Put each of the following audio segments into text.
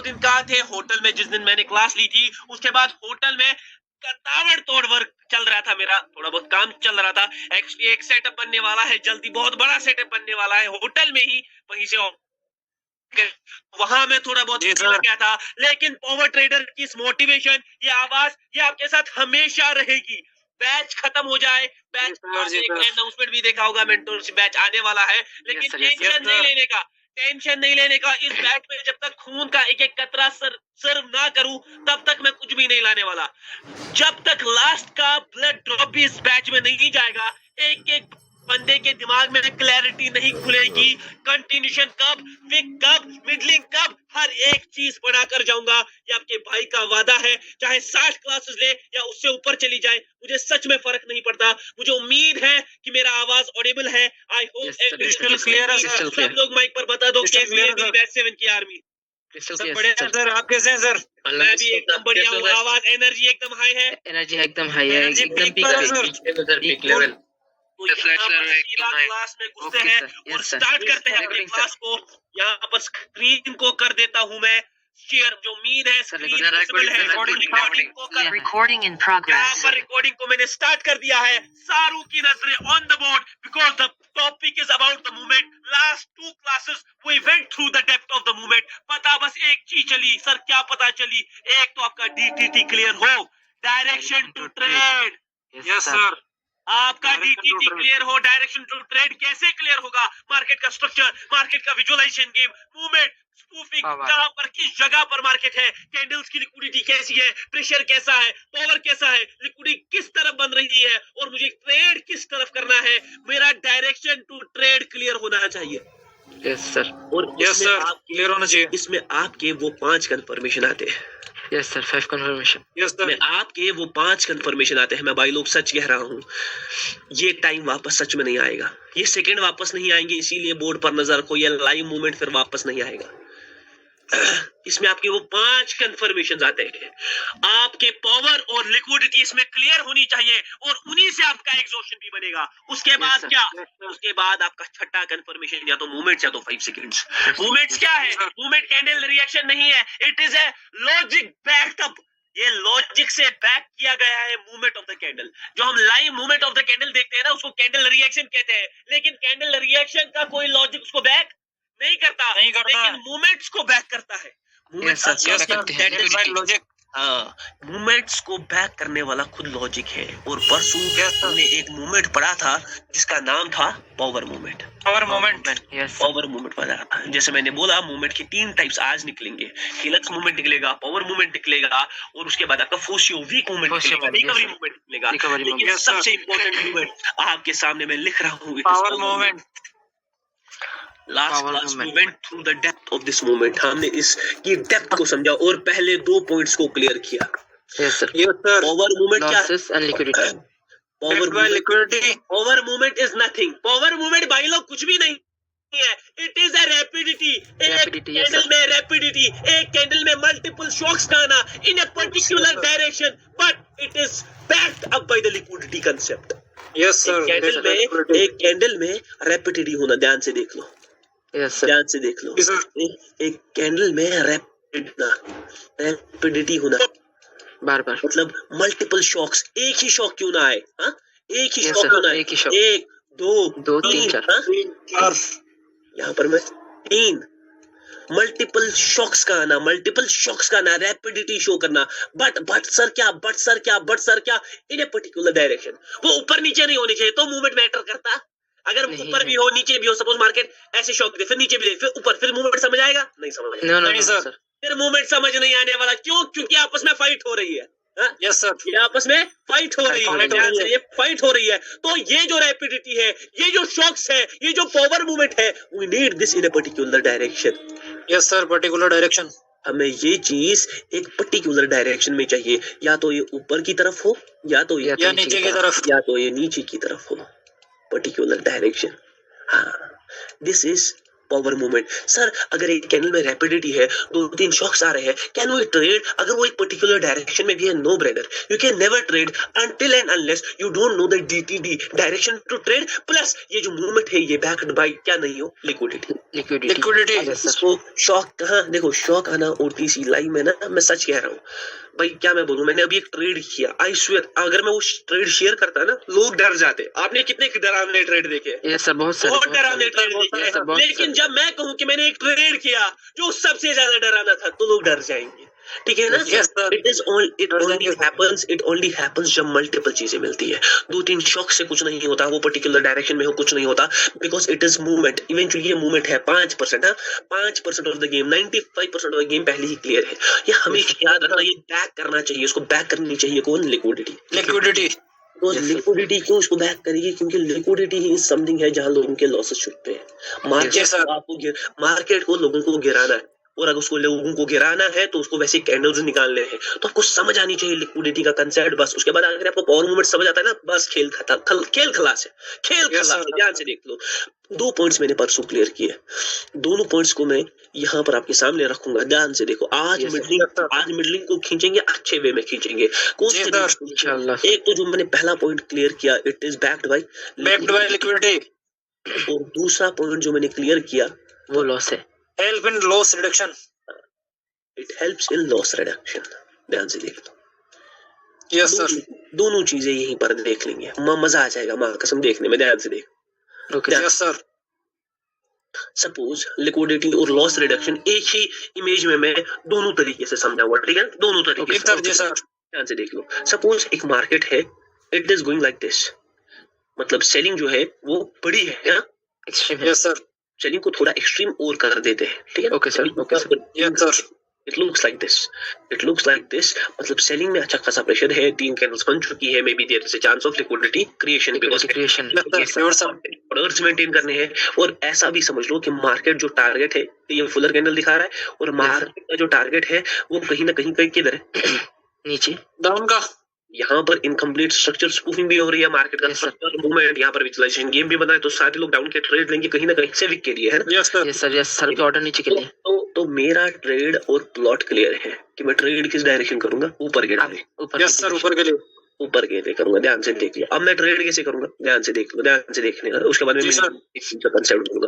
दिन कहाँ थे? होटल में। जिस दिन मैंने क्लास ली थी उसके बाद होटल में ताबड़तोड़ वर्क चल रहा था, मेरा थोड़ा बहुत काम चल रहा था। एक्चुअली एक सेटअप बनने वाला है जल्दी, बहुत बड़ा सेटअप बनने वाला है होटल में ही, वहीं से वहां में थोड़ा बहुत लग गया था। लेकिन पावर ट्रेडर की इस मोटिवेशन, ये आवाज, ये आपके साथ हमेशा रहेगी। बैच खत्म हो जाए, बैच अनाउंसमेंट भी देखा होगा, मेंटोरशिप बैच आने वाला है, लेकिन टेंशन नहीं लेने का, टेंशन नहीं लेने का। इस बैच में जब तक खून का एक एक कतरा सर्व ना करूं तब तक मैं कुछ भी नहीं लाने वाला। जब तक लास्ट का ब्लड ड्रॉप भी इस बैच में नहीं जाएगा, एक एक बंदे के दिमाग में क्लैरिटी नहीं खुलेगी। कंटिन्यूशन कब, विक कब, मिडलिंग कब, हर एक चीज बनाकर जाऊंगा। ये आपके भाई का वादा है। चाहे 60 क्लासेस ले या उससे ऊपर चली जाए, मुझे सच में फर्क नहीं पड़ता। मुझे उम्मीद है कि मेरा आवाज ऑडिबल है। आई होप सब लोग माइक पर बता दो कैसी है मेरी बैच 7 की आर्मी। सब बढ़िया सर, आप कैसे हैं सर? मैं भी एकदम बढ़िया हूँ। आवाज, एनर्जी एकदम हाई है। एनर्जी एकदम हाई है, एकदम पीक लेवल। क्लास में घुसते हैं और स्टार्ट करते हैं अपनी क्लास को। यहाँ पर स्क्रीन को कर देता हूँ मैं शेयर, जो उम्मीद है रिकॉर्डिंग इन प्रोग्रेस। यहाँ पर रिकॉर्डिंग को मैंने स्टार्ट कर दिया है। सारू की नजरें on the board because the topic is about the movement. Last 2 classes we went through the depth of the movement. पता बस एक चीज चली सर, क्या पता चली? एक तो आपका डीटीटी क्लियर हो, direction to trade. Yes sir. आपका डीटीटी क्लियर हो, डायरेक्शन टू ट्रेड कैसे क्लियर होगा? मार्केट का स्ट्रक्चर, मार्केट का विजुअलाइजेशन गेम, मूवमेंट, स्पूफिंग, कहां पर किस जगह पर मार्केट है, कैंडल्स की लिक्विडिटी कैसी है, प्रेशर कैसा है, पावर कैसा है, लिक्विडिटी किस तरफ बन रही है और मुझे ट्रेड किस तरफ करना है। मेरा डायरेक्शन टू ट्रेड क्लियर होना चाहिए। Yes sir. और यस सर, क्लियर होना चाहिए। इसमें आपके वो 5 कंफर्मेशन आते हैं। Yes sir, 5 confirmation. Yes sir. में आपके वो 5 कंफर्मेशन आते हैं। मैं भाई लोग सच कह रहा हूँ, ये टाइम वापस सच में नहीं आएगा, ये सेकंड वापस नहीं आएंगे। इसीलिए बोर्ड पर नजर रखो, ये लाइव मूवमेंट फिर वापस नहीं आएगा। इसमें आपके वो 5 कंफर्मेशन आते हैं। आपके पावर और लिक्विडिटी इसमें क्लियर होनी चाहिए और उन्हीं से आपका एग्जॉशन भी बनेगा। उसके बाद क्या? उसके बाद आपका छठा कंफर्मेशन या तो मूवमेंट या तो 5 सेकंड्स। मूवमेंट्स क्या है? मूवमेंट कैंडल रिएक्शन नहीं है, it is a logic backed up. ये लॉजिक से बैक किया गया है मूवमेंट ऑफ द कैंडल। जो हम live movement of the candle देखते हैं ना, उसको कैंडल रिएक्शन कहते हैं। लेकिन कैंडल रिएक्शन का कोई लॉजिक उसको बैक नहीं करता, लेकिन मूवमेंट्स को बैक करता है। मूवमेंट्स को बैक करने वाला खुद लॉजिक है। और परसों हमने एक मूवमेंट पढ़ा था जिसका नाम था power movement. Power movement, power movement पढ़ा था। जैसे मैंने बोला, मूवमेंट के 3 टाइप्स आज निकलेंगे। हिलक्स मूवमेंट निकलेगा, पावर मूवमेंट निकलेगा और उसके बाद आपका फोशियो वीक मूवमेंट निकलेगा, रिकवरी मूवमेंट निकलेगा। लेकिन सबसे इंपॉर्टेंट मूवमेंट आपके सामने मैं लिख रहा हूँ, power movement. Last class we went through the depth of this movement. हमने इसकी डेप्थ को समझा और पहले 2 पॉइंट्स को क्लियर किया। Yes sir. पावर मूवमेंट क्या है? Losses and liquidity. Power liquidity. Power movement is nothing. Power movement भाई लोग कुछ भी नहीं है, इट इज अ रैपिडिटी। एक कैंडल में रैपिडिटी, एक कैंडल में मल्टीपल शॉक्स का आना in a particular direction, but it is backed up by the liquidity concept. Yes sir. एक कैंडल में रैपिडिटी होना, ध्यान से देख लो, ध्यान से देख लो। एक कैंडल में रैपिडिटी होना, बार बार, मतलब मल्टीपल शॉक्स, एक ही शॉक क्यों ना आए? एक ही शॉक होना है, 1 2 3 4। यहाँ पर मैं 3 मल्टीपल शॉक्स का आना, मल्टीपल शॉक्स का आना, रैपिडिटी शो करना। बट सर क्या इन ए पर्टिकुलर डायरेक्शन। वो ऊपर नीचे नहीं होनी चाहिए तो मूवमेंट मैटर करता। अगर ऊपर भी हो नीचे भी हो, सपोज मार्केट ऐसे शॉक दे, फिर नीचे भी दे, फिर ऊपर, फिर मूवमेंट समझ आएगा? नहीं समझ आएगा। नहीं सर, फिर मूवमेंट समझ नहीं आने वाला। क्यों? क्योंकि आपस में फाइट हो रही है। यस सर, ये आपस में फाइट हो रही है, ये फाइट हो रही है। तो ये जो रैपिडिटी है, ये जो शॉक्स है, ये जो पावर मूवमेंट है, we need this in a particular direction. Yes sir, particular direction. हमें ये चीज एक पर्टिकुलर डायरेक्शन में चाहिए। या तो ये ऊपर की तरफ हो, या तो ये नीचे की तरफ, या तो ये नीचे की तरफ हो। Particular direction. हाँ, this is power movement. Sir अगर एक कैंडल में रैपिडिटी है, 2-3 शॉक्स आ रहे हैं, कैन वी ट्रेड? अगर वो एक पर्टिकुलर डायरेक्शन में भी है, no brother, you can never trade until and unless you don't know the DTD direction to trade. Plus ये जो मूवमेंट है ये बैक्ड बाय क्या नहीं हो, लिक्विडिटी। इसको शॉक कहाँ, देखो शॉक आना OTC लाइव में ना, मैं सच कह रहा हूँ भाई, क्या मैं बोलूं, मैंने अभी एक ट्रेड किया, आई स्वेयर अगर मैं वो ट्रेड शेयर करता ना, लोग डर जाते। आपने कितने डरावने ट्रेड देखे? बहुत डरावने ट्रेड देखे, लेकिन जब मैं कहूं कि मैंने एक ट्रेड किया जो सबसे ज्यादा डरावना था, तो लोग डर जाएंगे, ठीक है ना? इट ओनली हैपेंस जब मल्टीपल चीजें मिलती है। 2-3 शॉक से कुछ नहीं होता, वो पर्टिकुलर डायरेक्शन में हो कुछ नहीं होता, because it is movement. Eventually ये मूवमेंट है 5%, 5% of the game, 95% of the game पहले ही क्लियर है। ये हमेशा याद रखना, ये बैक करना चाहिए, इसको बैक करनी चाहिए कौन? लिक्विडिटी। तो लिक्विडिटी क्यों इसको बैक करेगी? क्योंकि लिक्विडिटी ही समथिंग है जहां लोगों के लॉसेस छुपते हैं। मार्केट को लोगों को गिराना है, और अगर उसको लोगों को गिराना है तो उसको वैसे कैंडल्स निकालने हैं। तो आपको समझ आनी चाहिए लिक्विडिटी का कंसेप्ट। बस उसके बाद अगर आपको पावर मूवमेंट समझ आता है ना, बस खेल खलास है। ध्यान से देख लो, 2 पॉइंट्स मैंने परसों क्लियर किए, दोनों पॉइंट्स को मैं यहाँ पर आपके सामने रखूंगा। ध्यान से देखो, आज मिडलिंग को खींचेंगे, अच्छे वे में खींचेंगे। एक तो जो मैंने पहला पॉइंट क्लियर किया, it is backed bye liquidity, और दूसरा पॉइंट जो मैंने क्लियर किया वो लॉस है, help in loss reduction. It helps in loss reduction. ध्यान से देख लो। यस सर, दोनों चीजें यहीं पर देख लेंगे, मजा आ जाएगा मां कसम देखने में। ध्यान से देख। Yes sir. सपोज लिक्विडिटी और लॉस रिडक्शन एक ही इमेज में मैं दोनों तरीके से समझाऊंगा, ठीक है? दोनों तरीके से। ध्यान से देख लो, सपोज एक मार्केट है, it is going like this, मतलब सेलिंग जो है वो बड़ी है। Yes sir. सेलिंग को थोड़ा एक्सट्रीम और कर देते हैं, ठीक है? Okay sir. Yes sir. It looks like this, मतलब सेलिंग में अच्छा खासा प्रेशर है, 3 कैंडल्स बन चुकी है, may be there is a chance of liquidity creation, because orders maintain करने हैं। और ऐसा भी समझ लो कि मार्केट जो टारगेट है, ये फुलर कैंडल दिखा रहा है, और मार्केट का जो टारगेट है वो कहीं ना कहीं किधर है? नीचे, डाउन का। यहाँ पर इनकम्प्लीट स्ट्रक्चर स्पूफिंग भी हो रही है, मार्केट का स्ट्रक्चर मूवमेंट, यहाँ पर विजुअलाइजेशन गेम भी बना है, तो सारे लोग डाउन के ट्रेड लेंगे कहीं ना कहीं से विक के लिए, है ना? यस सर के ऑर्डर नीचे के लिए। तो मेरा ट्रेड और प्लॉट क्लियर है कि मैं ट्रेड किस डायरेक्शन करूंगा, ऊपर के लिए। यस सर, ऊपर के लिए करूंगा। ध्यान से देख लिया। अब मैं ट्रेड कैसे करूंगा, ध्यान से देख लो, ध्यान से देखने का। उसके बाद में कंसेप्ट दूंगा।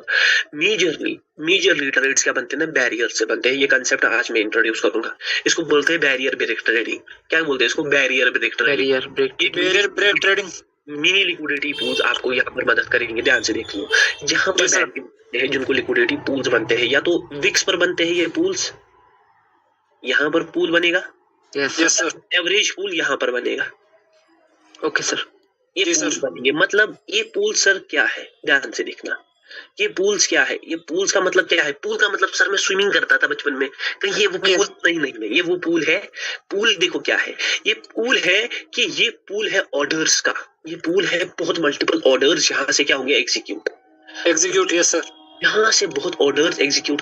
मेजरली ट्रेड्स क्या बनते हैं ना, बैरियर से बनते हैं। ये कंसेप्ट आज मैं इंट्रोड्यूस करूंगा। इसको बोलते हैं बैरियर ब्रेक ट्रेडिंग। क्या बोलते हैं इसको? Barrier break trading. Mini liquidity pools आपको यहाँ पर मदद करेंगे। ध्यान से देख लो, जहाँ पर है जिनको लिक्विडिटी पूल्स बनते हैं, या तो विक्स पर बनते हैं ये पूल्स, यहाँ पर पूल बनेगा। Yes sir. एवरेज पूल यहाँ पर बनेगा। Okay sir. ये पूल्स बनेंगे। मतलब ये पूल सर क्या है, ध्यान से देखना। ये पूल्स क्या है? ये पूल्स का मतलब क्या है? पूल का मतलब सर मैं स्विमिंग करता था बचपन में, कहीं ये वो पूल नहीं, ये वो पूल है। पूल देखो क्या है, ये पूल है कि ये पूल है ऑर्डर्स का। ये पूल है बहुत मल्टीपल ऑर्डर्स, यहाँ से क्या होंगे? एग्जीक्यूट। Yes sir. यहाँ से बहुत ऑर्डर्स एग्जीक्यूट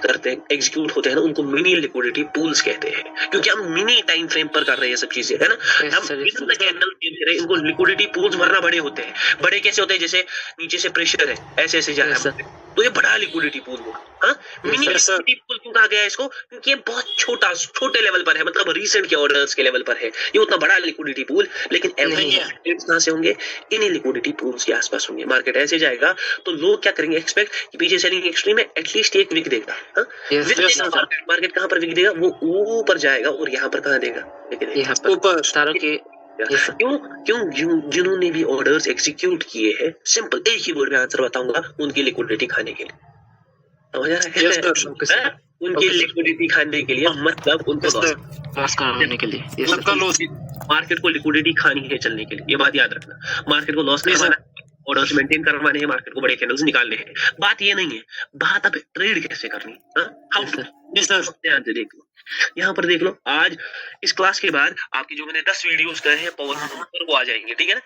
होते हैं ना, उनको मिनी लिक्विडिटी पूल्स कहते हैं, क्योंकि हम मिनी टाइम फ्रेम पर कर रहे हैं सब चीजें, है ना? हम कैंडल रहे, इनको लिक्विडिटी पूल्स भरना बड़े होते हैं। बड़े कैसे होते हैं? जैसे नीचे से प्रेशर है, ऐसे जा रहा है, तो ये बड़ा लिक्विडिटी पूल हुआ। मिनी लिक्विडिटी पूल क्यों कहा गया है इसको? क्योंकि ये बहुत छोटे लेवल पर है, मतलब रिसेंट के ऑर्डर्स के लेवल पर है। ये उतना बड़ा लिक्विडिटी पूल, लेकिन एवरेज कहां से होंगे? इन्हीं लिक्विडिटी पूल्स के आसपास होंगे। मार्केट ऐसे जाएगा तो लोग क्या करेंगे? एक्सपेक्ट कि पीछे सेलिंग एक्सट्रीम है, एटलीस्ट एक विक देगा। मार्केट कहां पर विक देगा? वो ऊपर जाएगा, और यहाँ पर कहां देगा? ऊपर। क्यों? जिन्होंने भी ऑर्डर्स एग्जीक्यूट किए हैं, सिंपल एक ही वर्ड में आंसर बताऊंगा, उनकी लिक्विडिटी खाने के लिए। समझ आ रहा है? उनकी लिक्विडिटी खाने के लिए, मतलब उनको लॉस करने के लिए। मार्केट को लिक्विडिटी खानी है चलने के लिए, ये बात याद रखना। मार्केट को लॉस करवाना, ऑर्डर्स मेंटेन करवाने हैं, मार्केट को बड़े कैंडल्स निकालने हैं। बात ये नहीं है, बात अब ट्रेड कैसे करनी, हाउ टू। ध्यान से देख लो, यहाँ पर देख लो। आज इस क्लास के बाद आपकी जो मैंने 10 वीडियोस करे हैं पावर पर, वो आ जाएंगे, ठीक है ना?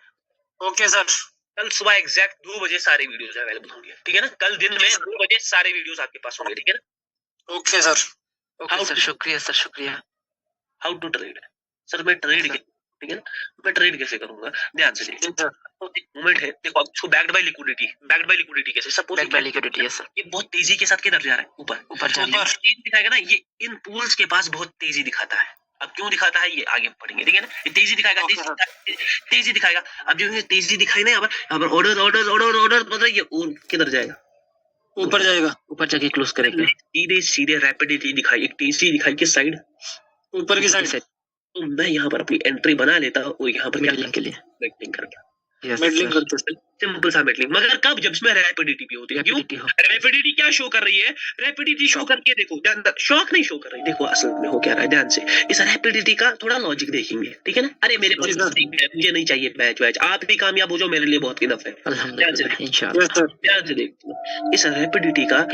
Okay sir. कल सुबह एग्जैक्ट 2 बजे सारे वीडियोस अवेलेबल होंगे, ठीक है ना? कल दिन में 2 बजे सारे वीडियोस आपके पास होंगे, ठीक है ना? Okay sir. ओके सर, शुक्रिया सर, शुक्रिया। How to trade. सर मैं ट्रेड ठीक है ना, तो मैं ट्रेड कैसे करूंगा, ध्यान से देखिए। जी सर तो मूवमेंट है, देखो अब इसको बैक्ड बाय लिक्विडिटी कैसे, सपोज बैक लिक्विडिटी है सर, ये बहुत तेजी के साथ किधर जा रहा है, ऊपर ऊपर जा तो रहा है। तेजी दिखाएगा ना, ये इन पूल्स के पास बहुत तेजी दिखाता है। अब क्यों दिखाता है ये आगे पढ़ेंगे, ठीक है ना, ये तेजी दिखाएगा, तेजी दिखाएगा। अब जो ये तेजी दिखाई ना, यहाँ पर ऑर्डर मतलब ये किधर जाएगा, ऊपर जाएगा, ऊपर जाके क्लोज करेगा, सीधे सीधे रैपिडिटी दिखाई, एक तेजी दिखाई किस साइड, ऊपर की साइड। तो मैं यहाँ पर अपनी एंट्री बना लेता हूँ और यहाँ पर क्या मिडलिंग के लिए मिडलिंग करता, मिडलिंग करते हैं। सिंपल सा मिडलिंग, मगर कब, जब इसमें रैपिडिटी भी होती है। क्यों Rapidity हो। रैपिडिटी क्या शो कर रही है, रैपिडिटी शो करके देखो, शॉक नहीं शो कर रही, देखो असल में हो क्या रहा है, ध्यान से इस रैपिडिटी का थोड़ा लॉजिक देखेंगे, ठीक है ना। अरे मेरे पास मुझे नहीं चाहिए बैच, आप भी कामयाब हो जाओ, मेरे लिए बहुत इनफ है। अल्हम्दुलिल्लाह इंशाल्लाह। यस सर, ध्यान से देखो इस रैपिडिटी का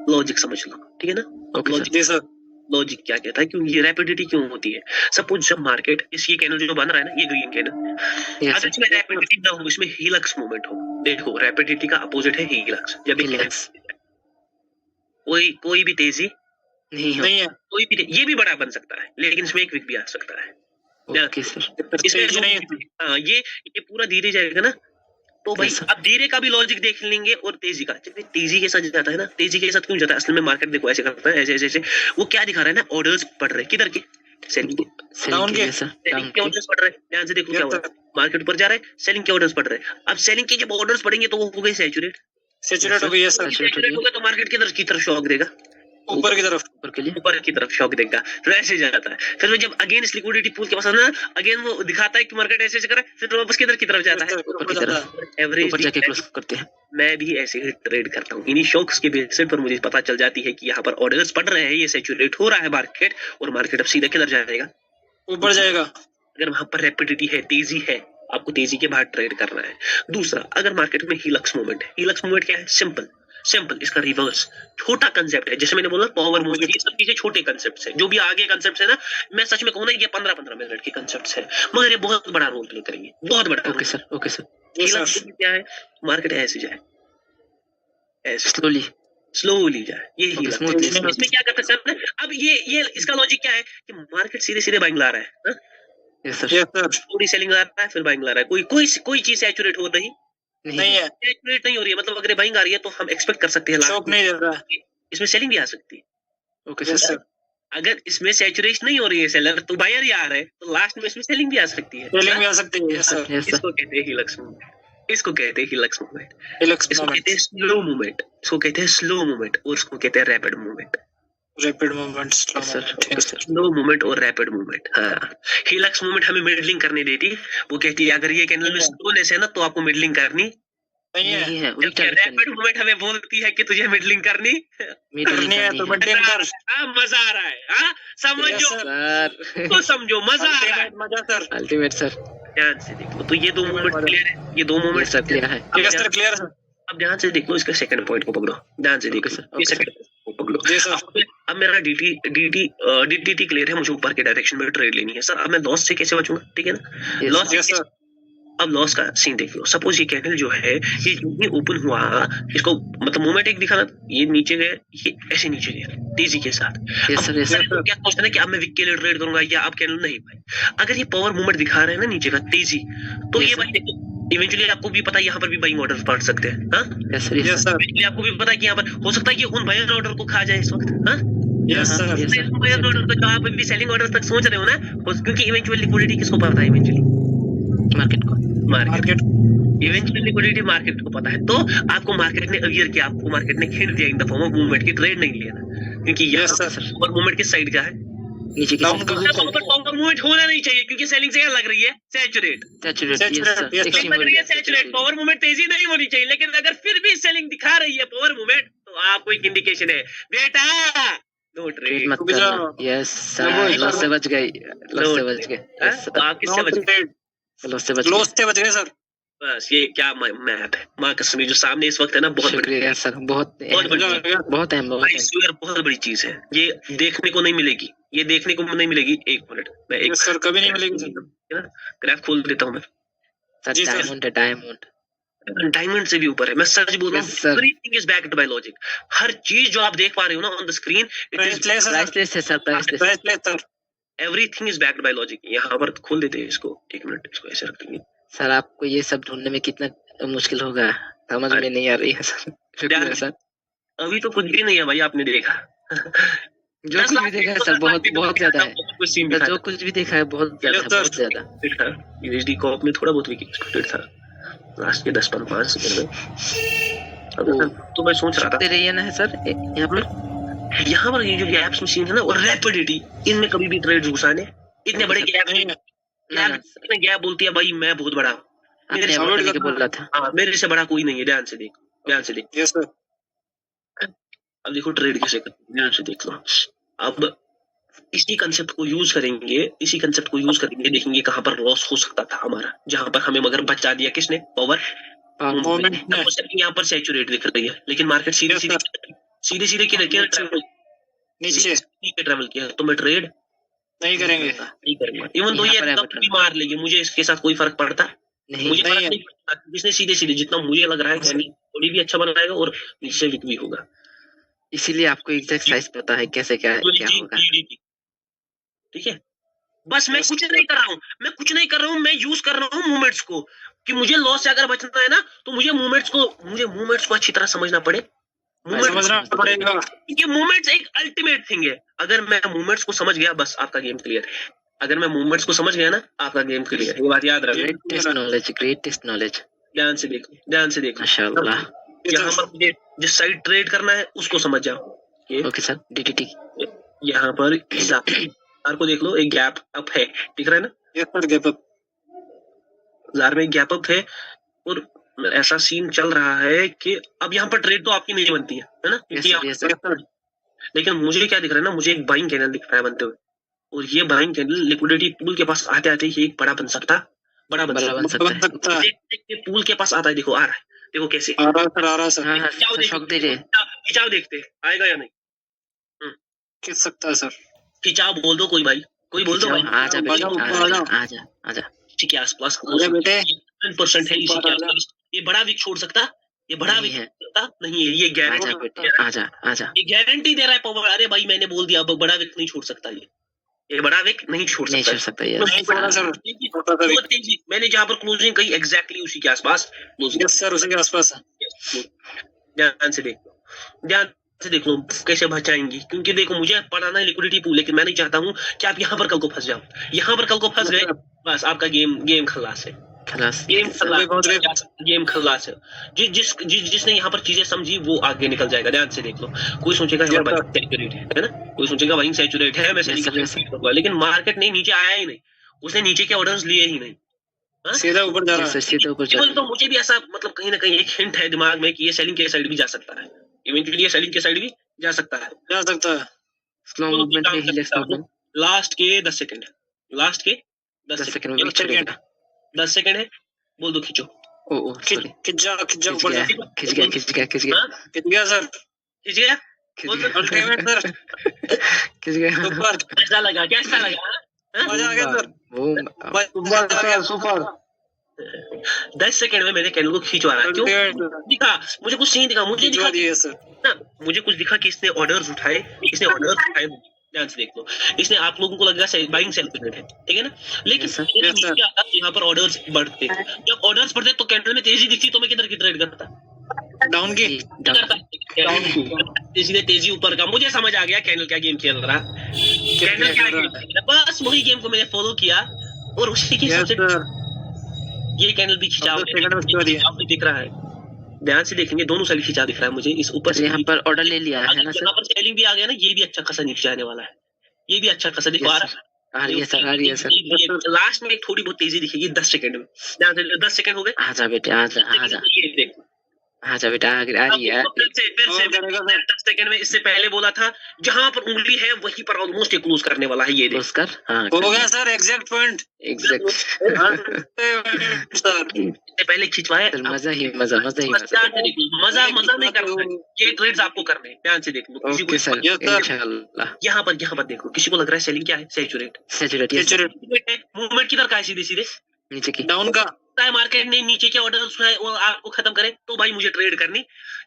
लॉजिक समझ लो, ठीक है ना। Okay sir. जी सर, लॉजिक क्या कहता है, क्यों ये रैपिडिटी क्यों होती है। सपोज जब मार्केट इस ये कैंडल जो बन रहा है ना, ये ग्रीन कैंडल, यस अगर इसमें रैपिडिटी ना हो, इसमें हीलक्स मूवमेंट हो, देखो रैपिडिटी का अपोजिट है हीलक्स। जब Helix। कोई भी तेजी नहीं हो। नहीं है, ये भी बड़ा बन सकता है, लेकिन इसमें एक वीक भी आ सकता है। Okay sir. इसमें तेजी नहीं है। हाँ, ये पूरा धीरे जाएगा ना, तो भाई Yes, sir। अब धीरे का भी लॉजिक देख लेंगे और तेजी का। जब ये तेजी के साथ जाता है ना, तेजी के साथ क्यों जाता है, असल में मार्केट देखो ऐसे करता है, ऐसे ऐसे ऐसे, वो क्या दिखा रहा है ना, ऑर्डर्स पड़ रहे हैं, किधर के, सेलिंग के, सेलिंग के लिए सर, सेलिंग डाउन के के। ऑर्डर्स पड़ रहे हैं। ध्यान से देखो क्या हो रहा है, मार्केट ऊपर जा रहा है, सेलिंग के ऑर्डर्स पड़ रहे हैं। अब सेलिंग के जब ऑर्डर्स पड़ेंगे तो वो हो गए सैचुरेट, सैचुरेट हो गई है सर, सैचुरेट होगा तो मार्केट की तरफ शॉक देगा, ऊपर की तरफ। ऊपर के लिए। ऊपर की तरफ शॉक देगा, तो ऐसे जाता है। फिर वो जब अगेन इस लिक्विडिटी पूल के पास आता है ना, अगेन वो दिखाता है कि मार्केट ऐसे ऐसे कर रहा है, फिर वापस किधर की तरफ जाता है, ऊपर की तरफ, एवरेज ऊपर जाके क्लोज करते हैं। मैं भी ऐसे ही ट्रेड करता हूँ। इन्हीं शॉक्स के बेसिस पर मुझे पता चल जाती है कि यहाँ पर ऑर्डर्स पड़ रहे हैं, ये सैचुरेट हो रहा है मार्केट, और मार्केट अब सीधा किधर जाएगा, ऊपर जाएगा। अगर वहां पर रैपिडिटी है, तेजी है, आपको तेजी के बाहर ट्रेड करना है। दूसरा, अगर मार्केट में हीलक्स मूवमेंट है, हीलक्स मूवमेंट क्या है, सिंपल इसका रिवर्स छोटा कंसेप्ट है। जैसे मैंने बोला पावर मूवमेंट, ये सब चीजें छोटे कंसेप्ट है। जो भी आगे कंसेप्ट है ना, मैं सच में कहूँ ना, ये 15-15 मिनट के कंसेप्ट है, मगर ये बहुत बड़ा रोल प्ले करेंगे, बहुत बड़ा। Okay sir, okay sir. जी सर, हीलक्स क्या है, मार्केट ऐसे जाए, ऐसे स्लोली। स्लोली जाए, ये Okay, हीलक्स। smoothly, इसमें smoothly। क्या करते हैं सर, अब ये इसका लॉजिक क्या है कि मार्केट सीधे सीधे बाइंग ला रहा है, हाँ? Yes sir. यस सर, थोड़ी सेलिंग ला रहा है, फिर बाइंग ला रहा है, कोई चीज सैचुरेट हो रही नहीं है, सैचुरेट नहीं हो रही है, मतलब अगर बाइंग आ रही है तो हम एक्सपेक्ट कर सकते हैं शॉक नहीं दे रहा है। इसमें सेलिंग भी आ सकती है। Okay yes sir. सर, अगर इसमें सैचुरेशन नहीं हो रही है, सेलर तो बायर ही आ रहे हैं, तो लास्ट में इसमें सेलिंग भी आ सकती है। सेलिंग भी आ सकती है। Yes sir, yes sir. इसको कहते हैं हीलक्स मूवमेंट, इसको कहते हैं हीलक्स मूवमेंट, हीलक्स इसको कहते हैं मूवमेंट, स्लो मूवमेंट, इसको कहते हैं स्लो मूवमेंट, और इसको कहते हैं rapid movement. Rapid movement, slow Yes, sir. Movement. Okay, sir. Slow movement और रैपिड मूवमेंट। हाँ, हीलक्स मूवमेंट हमें मिडलिंग करने देती है। वो कहती है अगर ये कैंडल में स्लोनेस है ना, तो आपको मिडलिंग करनी नहीं है, नहीं है, जबकि उल्टा रैपिड मूवमेंट हमें बोलती है कि तुझे मिडलिंग करनी करनी है तो मिडलिंग कर। हाँ, मजा आ रहा है, हाँ समझो, Yes, sir. सर। तो समझो मजा आ रहा है। अल्टीमेट मजा सर। Ultimate sir. ध्यान से देखो, तो ये दो मूवमेंट क्लियर है, ये दो मूवमेंट सर क्लियर है। Yes sir, clear sir. अब ध्यान से देख लो, इसके सेकंड पॉइंट को पकड़ो, ध्यान से देखो, Okay, sir. ये Okay, सेकंड को पकड़ो। जी सर, अब मेरा डीटी क्लियर है, मुझे ऊपर के डायरेक्शन में ट्रेड लेनी है। सर अब मैं लॉस से कैसे बचूंगा, ठीक है ना, Yes, लॉस। यस सर, अब लॉस का सीन देख लो। सपोज ये कैंडल जो है, ये ओपन हुआ, इसको मतलब मूवमेंट एक दिखाना, ये नीचे गए, ये ऐसे नीचे गए तेजी के साथ। Yes sir, yes sir sir. तो क्या क्वेश्चन है कि अब मैं वीक के लिए ट्रेड करूंगा या अब कैंडल नहीं भाई। अगर ये पावर मूवमेंट दिखा रहे हैं ना नीचे का तेजी, तो Yes, ये sir. भाई देखो, इवेंचुअली आपको भी पता है यहाँ पर भी बाइंग ऑर्डर पड़ सकते हैं, हाँ? Yes sir, yes yes sir. Sir, eventually आपको भी पता है कि यहाँ पर हो सकता है कि उन बायर ऑर्डर को खा जाए इस वक्त, हाँ? Yes sir, Yes, sir. Buyer order को, जहाँ पर भी सेलिंग ऑर्डर तक सोच रहे हो ना, क्योंकि इवेंचुअली लिक्विडिटी किसको पता है, इवेंचुअली मार्केट को। Market, market. Eventually liquidity market को पता है। तो आपको मार्केट ने अवियर किया, आपको मार्केट ने खींच दिया in the form of movement की, ट्रेड नहीं लिया ना, क्योंकि यस यहाँ सर, पर मूवमेंट किस साइड का है, नीचे की Down साइड। का। पावर मूवमेंट होना नहीं चाहिए, क्योंकि सेलिंग से क्या लग रही है, saturate saturate. Yes Saturate, sir. yes, sir. लग रही है सैचुरेट, पावर मूवमेंट तेजी नहीं होनी चाहिए। लेकिन अगर फिर भी सेलिंग दिखा रही है पावर मूवमेंट, तो आपको एक इंडिकेशन है बेटा, नो ट्रेड ट्रेड। मत करना। यस सर, लॉस से बच गई, लॉस से बच गए। यस तो आप किससे बच गए? लॉस से बच लॉस गए। से बच गए सर। बस ये क्या मैप है, माँ कसम, जो सामने इस वक्त है ना, बहुत बड़ी, शुक्रिया सर, बहुत बहुत बड़ी, बहुत अहम, बहुत आई स्वेयर बहुत बड़ी चीज है। ये देखने को नहीं मिलेगी, ये देखने को नहीं मिलेगी। एक मिनट, मैं एक यस सर, कभी नहीं मिलेगी सर। ग्राफ खोल देता हूँ मैं। सर। जी सर। डायमंड है, डायमंड। डायमंड से भी ऊपर है, मैं सच बोल रहा Yes, हूँ। sir. Everything is backed by logic. हर चीज जो आप देख पा रहे हो ना on the screen, it is priceless है सर, प्राइसलेस है sir, priceless. Priceless sir. Everything is backed by logic. यहाँ पर खोल देते हैं इसको, 1 मिनट इसको ऐसे रख देंगे। सर आपको ये सब ढूंढने में कितना मुश्किल होगा, समझ में नहीं आ रही है सर। शुक्रिया सर। अभी तो कुछ भी नहीं है भाई, आपने देखा। जो कुछ भी देखा है सर बहुत बहुत ज्यादा है। कुछ सीन सर, जो कुछ भी देखा है बहुत ज्यादा है, बहुत ज्यादा। यूएसडी कॉप में थोड़ा बहुत वीक एक्सपेक्टेड था लास्ट के 10-5 सेकंड में। अब तो मैं सोच रहा था दे रही है ना सर यहाँ पर ये जो गैप्स मशीन है ना और रैपिडिटी, इनमें कभी भी ट्रेड घुसाने इतने बड़े गैप नहीं है। गैप बोलती है भाई मैं बहुत बड़ा हूँ, मेरे से बोल रहा था। हाँ, मेरे से बड़ा कोई नहीं है। ध्यान से देख, ध्यान से देख। Yes sir. अब देखो ट्रेड कैसे करते हैं, ध्यान से देख लो। अब इसी कंसेप्ट को यूज करेंगे, इसी कंसेप्ट को यूज करेंगे, देखेंगे कहाँ पर लॉस हो सकता था हमारा, जहां पर हमें मगर बचा दिया किसने, पावर मोमेंट। यहाँ पर सैचुरेट दिख रही है, लेकिन मार्केट सीधे सीधे नीचे ट्रेवल किया, तो मैं ट्रेड नहीं करेंगे, नहीं करूंगा। इवन दो ये भी मार लेगी, मुझे इसके साथ कोई फर्क पड़ता नहीं, मुझे फर्क नहीं पड़ता। जिसने सीधे जितना मुझे लग रहा है थोड़ी भी अच्छा बनाएगा और नीचे वीक भी होगा। इसीलिए आपको एग्जैक्ट साइज पता है कैसे क्या होगा। ठीक है, बस मैं कुछ नहीं कर रहा हूँ, मैं यूज कर रहा हूँ मूवमेंट्स को, कि मुझे लॉस से अगर बचना है ना तो मुझे मूवमेंट्स को अच्छी तरह समझना पड़ेगा, क्योंकि मूवमेंट्स एक अल्टीमेट थिंग है। अगर मैं मूवमेंट्स को समझ गया बस आपका गेम क्लियर है। अगर मैं मूवमेंट्स को समझ गया ना आपका गेम क्लियर है, ये बात याद रखना। Greatest knowledge. ध्यान से देखो माशाल्लाह। यहाँ पर मुझे जिस साइड ट्रेड करना है उसको समझ जाओ। Okay sir, DTT. यहाँ पर जार को देख लो, एक गैप अप है, दिख रहा है ना? Yes sir, gap up. Jar में गैप अप है और ऐसा सीन चल रहा है कि अब यहाँ पर ट्रेड तो आपकी नहीं बनती है ना? लेकिन मुझे क्या दिख रहा है ना, मुझे एक बाइंग कैंडल दिख रहा है बनते हुए, और ये बाइंग कैंडल लिक्विडिटी पूल के पास आते आते ये एक बड़ा बन सकता है। पूल के पास आता है, देखो आ रहा है, देखो कैसे आ रहा सर। खिंचाव देखते आएगा या नहीं? खिंच सकता है सर। खिंचाव बोल दो, कोई भाई कोई बोल दो भाई। आजा इसी के आसपास 10% है, इसी के आसपास। ये बड़ा विक छोड़ सकता, ये बड़ा विक सकता नहीं है, ये गारंटी। आजा ये गारंटी दे रहा है पावर। अरे भाई मैंने बोल दिया, अब बड़ा विक नहीं छोड़ सकता, ये बड़ा विक नहीं छोड़ सकता। मैंने जहाँ पर क्लोजिंग कही एग्जैक्टली उसी के आसपास। यस सर, उसी के आसपास। ध्यान से देख लो कैसे बचाएंगी, क्योंकि देखो मुझे पढ़ाना है लिक्विडिटी पूल, लेकिन मैं नहीं चाहता हूँ कि आप यहाँ पर कल को फंस जाओ। यहाँ पर कल को फंस गए बस आपका गेम खलास है। गेम खलास है। जिसने यहाँ पर चीजें समझी वो आगे निकल जाएगा। ध्यान से देख लो, कोई सोचेगा सैचुरेट है ना, कोई सोचेगा वहीं सैचुरेट है, मैं लेकिन मार्केट नहीं नीचे आया ही नहीं, उसने नीचे के ऑर्डर्स लिए ही नहीं, सीधा ऊपर जा रहा है। तो मुझे भी ऐसा मतलब कहीं ना कहीं एक हिंट है दिमाग में कि ये सेलिंग के साइड भी जा सकता है, इवेंचुअली ये सेलिंग के साइड भी जा सकता है। स्लो मूवमेंट है, हीलेक्स मूवमेंट। लास्ट के 10 सेकंड, लास्ट के 10 सेकंड 10 सेकंड है, बोल दो खींचो। खिंच जा खिंच गया सर, खिंच गया अल्टीमेट सर, खिंच गया। कैसा लगा मजा आ गया सर, सुपर। 10 सेकंड में मैंने कैंडल को खींचवा रहा। क्यों दिखा मुझे कुछ नहीं दिखा, मुझे कुछ दिखा कि इसने ऑर्डर्स उठाए, ध्यान से देख लो। इसने आप लोगों को लगा बाइंग सेल पीरियड है, ठीक है ना, लेकिन यहाँ पर ऑर्डर्स बढ़ते, जब ऑर्डर्स बढ़ते तो कैंडल में तेजी दिखती तो मैं किधर की ट्रेड करता, डाउन की तेजी ऊपर का। मुझे समझ आ गया कैंडल क्या गेम खेल रहा, कैंडल क्या, बस वही गेम को मैंने फॉलो किया और उसी के हिसाब से ये कैंडल भी खिंचाव दिख रहा है। ध्यान से देखेंगे दोनों साइड खिंचाव दिख रहा है मुझे। इस ऊपर से यहाँ पर ऑर्डर ले लिया है ना सर, यहाँ पर सेलिंग भी आ गया ना, ये भी अच्छा खासा नीचे आने वाला है, ये भी अच्छा खासा दिखा रहा है। लास्ट में थोड़ी बहुत तेजी दिखेगी 10 सेकंड में। 10 सेकंड हो गए, आजा बेटे आजा बेटा आ रही है फिर से 10 सेकंड में। इससे पहले बोला था जहां पर उंगली है वहीं पर ऑलमोस्ट क्लोज करने वाला है, ये क्लोज कर। हो गया sir, exact point, exact sir. इससे पहले खिंचवाया, मजा नहीं करना, ये ट्रेड्स आपको करने हैं। ध्यान से देख लो, ओके सर इंशाल्लाह। यहाँ पर देखो, किसी को लग रहा है सेलिंग क्या है, सैचुरेट मूवमेंट किधर का है, सीधे नीचे की डाउन का मार्केट ने नीचे के ऑर्डर्स है वो आपको खत्म करे तो भाई मुझे ट्रेड करनी,